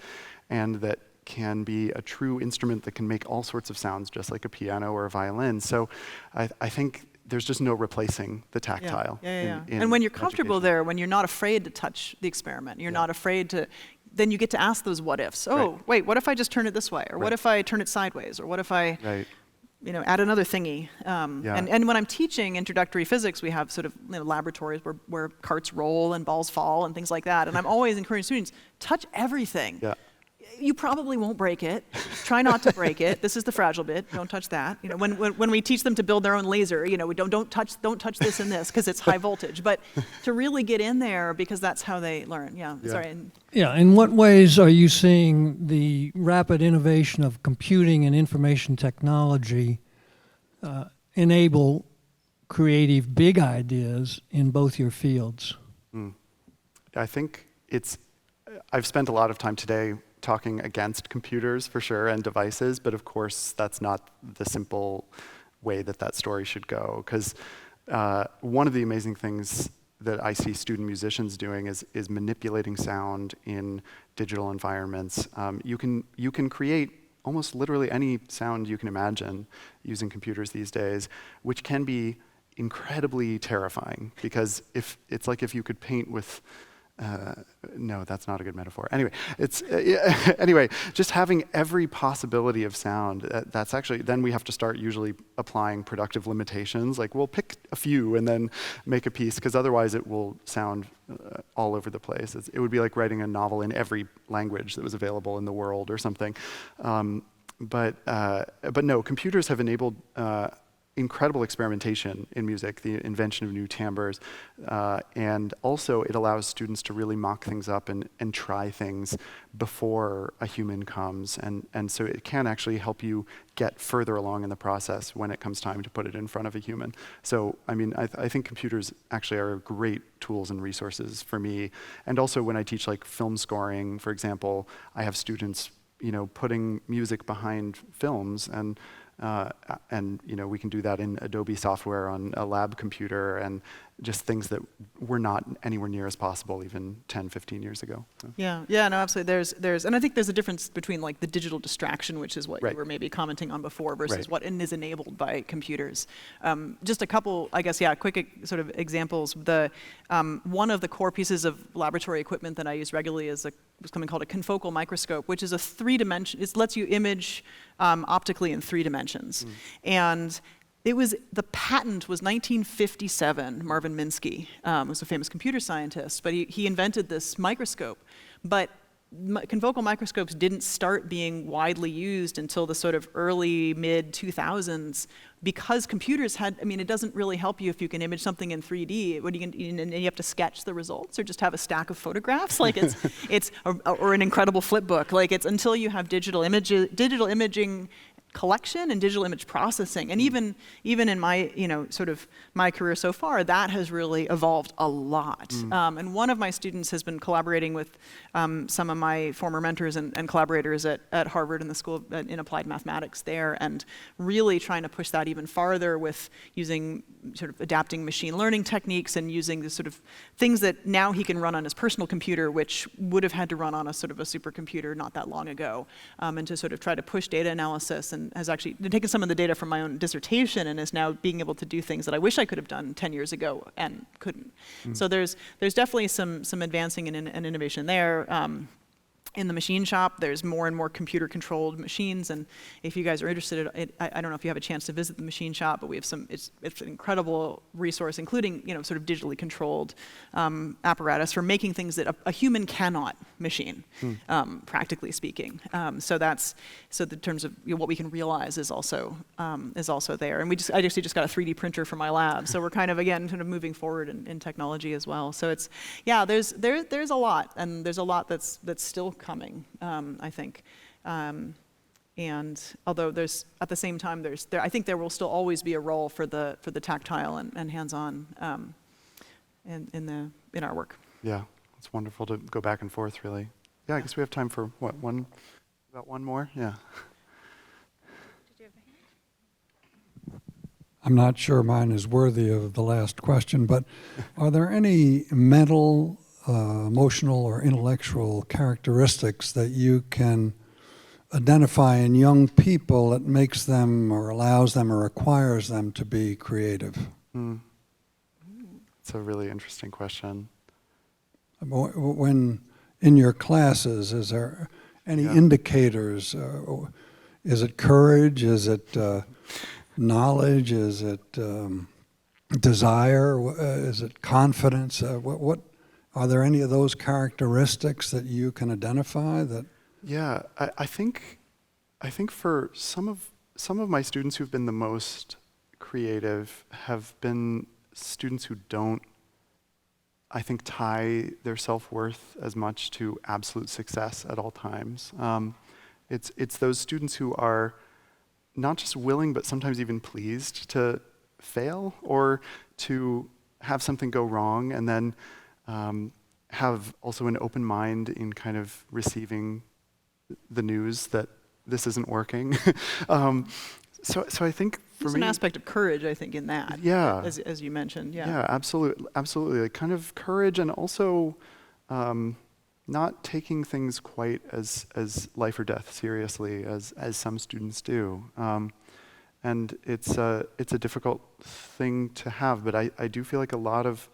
and that can be a true instrument that can make all sorts of sounds, just like a piano or a violin. So I think there's just no replacing the tactile. And when you're comfortable there, when you're not afraid to touch the experiment, you're not afraid to, then you get to ask those what ifs. Oh, wait, what if I just turn it this way? Or what if I turn it sideways? Or what if I... add another thingy. And when I'm teaching introductory physics, we have sort of laboratories where carts roll and balls fall and things like that. And I'm always encouraging students, touch everything. You probably won't break it. Try not to break it. This is the fragile bit. Don't touch that. When we teach them to build their own laser, we don't touch this and this because it's high voltage. But to really get in there, because that's how they learn. Sorry. In what ways are you seeing the rapid innovation of computing and information technology enable creative big ideas in both your fields? I think I've spent a lot of time today talking against computers for sure and devices, but of course that's not the simple way that story should go, because one of the amazing things that I see student musicians doing is manipulating sound in digital environments. You can create almost literally any sound you can imagine using computers these days, which can be incredibly terrifying, because if you could paint with no, that's not a good metaphor. Anyway, anyway, just having every possibility of sound, that's actually, then we have to start usually applying productive limitations. Like we'll pick a few and then make a piece, because otherwise it will sound all over the place. It would be like writing a novel in every language that was available in the world or something. But no, computers have enabled incredible experimentation in music, the invention of new timbres, and also it allows students to really mock things up and try things before a human comes, and so it can actually help you get further along in the process when it comes time to put it in front of a human. So, I mean, I think computers actually are great tools and resources for me, and also when I teach like film scoring, for example, I have students, putting music behind films, and we can do that in Adobe software on a lab computer, and just things that were not anywhere near as possible even 10, 15 years ago. So. No, absolutely. There's, and I think there's a difference between like the digital distraction, which is what you were maybe commenting on before, versus what is enabled by computers. Just a couple, I guess, quick sort of examples. One of the core pieces of laboratory equipment that I use regularly is something called a confocal microscope, which is a 3-dimension. It lets you image optically in 3 dimensions, and the patent was 1957. Marvin Minsky was a famous computer scientist, but he invented this microscope. But confocal microscopes didn't start being widely used until the sort of early, mid-2000s, because computers had, I mean, it doesn't really help you if you can image something in 3D. What are you gonna, and you have to sketch the results or just have a stack of photographs? Like or an incredible flip book. Like it's until you have digital imaging collection and digital image processing. And even in my, sort of my career so far, that has really evolved a lot. And one of my students has been collaborating with some of my former mentors and collaborators at Harvard in the School in Applied Mathematics there, and really trying to push that even farther with using sort of adapting machine learning techniques and using the sort of things that now he can run on his personal computer, which would have had to run on a sort of a supercomputer not that long ago, and to sort of try to push data analysis, and has actually taken some of the data from my own dissertation and is now being able to do things that I wish I could have done 10 years ago and couldn't. So there's definitely some advancing and innovation there. In the machine shop, there's more and more computer-controlled machines, and if you guys are interested, I don't know if you have a chance to visit the machine shop, but we have it's an incredible resource, including sort of digitally controlled apparatus for making things that a human cannot machine, practically speaking. So in terms of what we can realize is also there, and I actually just got a 3D printer for my lab, so we're kind of moving forward in technology as well. So there's a lot, and there's a lot that's still coming, I think. And although there's, at the same time, I think there will still always be a role for the tactile and hands-on in our work. Yeah, it's wonderful to go back and forth, really. Yeah, I guess we have time for, about one more? Yeah. I'm not sure mine is worthy of the last question, but are there any mental, emotional, or intellectual characteristics that you can identify in young people that makes them or allows them or requires them to be creative? It's a really interesting question. When in your classes, is there any indicators? Is it courage? Is it knowledge? Is it desire? Is it confidence? What are there any of those characteristics that you can identify that? Yeah, I think for some of my students who've been the most creative have been students who don't, I think, tie their self-worth as much to absolute success at all times. It's those students who are not just willing, but sometimes even pleased to fail or to have something go wrong, and then have also an open mind in kind of receiving the news that this isn't working. So I think for There's me, an aspect of courage, I think, in that. Yeah. As you mentioned. Yeah. Yeah, absolutely. Like kind of courage, and also not taking things quite as life or death seriously as some students do. And it's a difficult thing to have, but I do feel like a lot of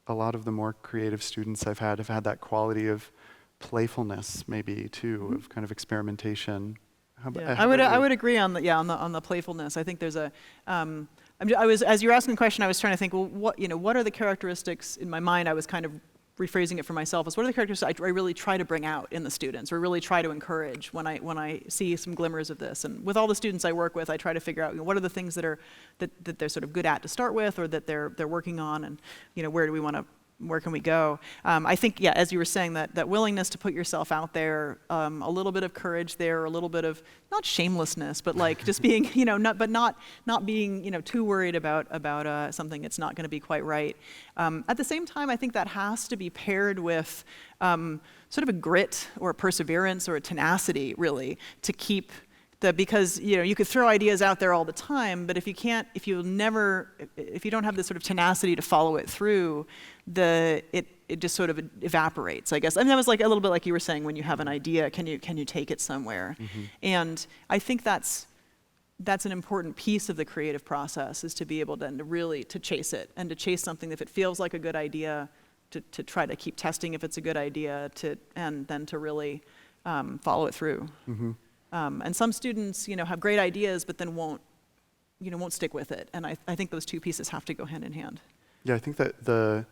the more creative students I've had have had that quality of playfulness, maybe too, of kind of experimentation. I would agree on the playfulness. I think there's a as you were asking the question, I was trying to think, well, what are the characteristics in my mind? I was kind of rephrasing it for myself as what are the characteristics I really try to bring out in the students, or really try to encourage when I see some glimmers of this. And with all the students I work with, I try to figure out what are the things that they're sort of good at to start with, or that they're working on, and where can we go? I think, as you were saying, that willingness to put yourself out there, a little bit of courage there, a little bit of, not shamelessness, but like just being, not being, too worried about something that's not going to be quite right. At the same time, I think that has to be paired with sort of a grit or a perseverance or a tenacity, really, to keep because you could throw ideas out there all the time, but if you don't have this sort of tenacity to follow it through, it just sort of evaporates, I guess. I mean, that was like a little bit like you were saying, when you have an idea, can you take it somewhere? Mm-hmm. And I think that's an important piece of the creative process, is to be able to really chase it, and to chase something if it feels like a good idea, to try to keep testing if it's a good idea, and then to really follow it through. Mm-hmm. And some students, have great ideas, but then won't stick with it. And I think those two pieces have to go hand in hand. Yeah, I think that the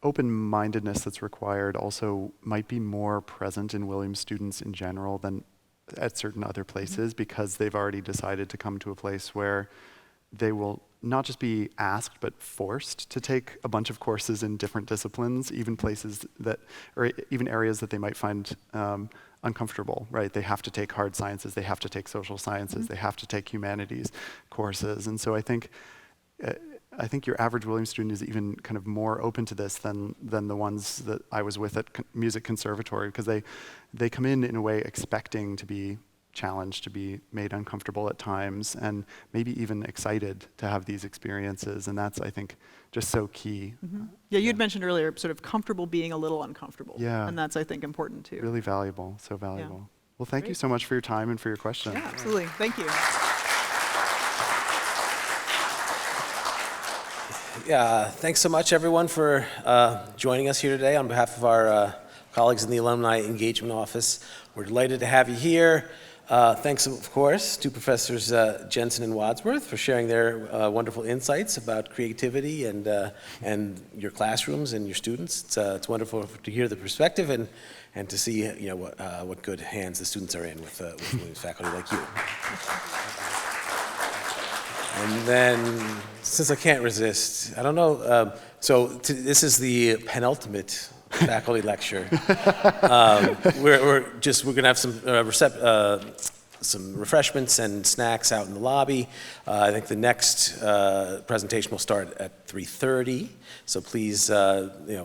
open-mindedness that's required also might be more present in Williams students in general than at certain other places, because they've already decided to come to a place where they will not just be asked, but forced to take a bunch of courses in different disciplines, even places that, or even areas that they might find uncomfortable, right? They have to take hard sciences, they have to take social sciences, they have to take humanities courses. And so I think your average Williams student is even kind of more open to this than the ones that I was with at Music Conservatory, because they come in a way expecting to be challenged, to be made uncomfortable at times, and maybe even excited to have these experiences. And that's, I think, just so key. Yeah, you'd mentioned earlier sort of comfortable being a little uncomfortable. Yeah. And that's, I think, important too. Really valuable, so valuable. Yeah. Well, thank you so much for your time and for your questions. Yeah, absolutely. Thank you. Yeah, thanks so much, everyone, for joining us here today on behalf of our colleagues in the Alumni Engagement Office. We're delighted to have you here. Thanks, of course, to Professors Jensen and Wadsworth for sharing their wonderful insights about creativity and your classrooms and your students. It's wonderful to hear the perspective and to see what good hands the students are in with Williams faculty like you. And then, since I can't resist, I don't know, this is the penultimate faculty lecture. We're going to have some refreshments and snacks out in the lobby. I think the next presentation will start at 3:30. So please,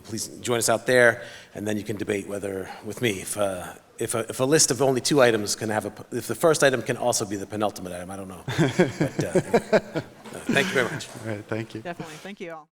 please join us out there, and then you can debate whether with me if a list of only 2 items can have if the first item can also be the penultimate item. I don't know. But, thank you very much. All right, thank you. Definitely. Thank you all.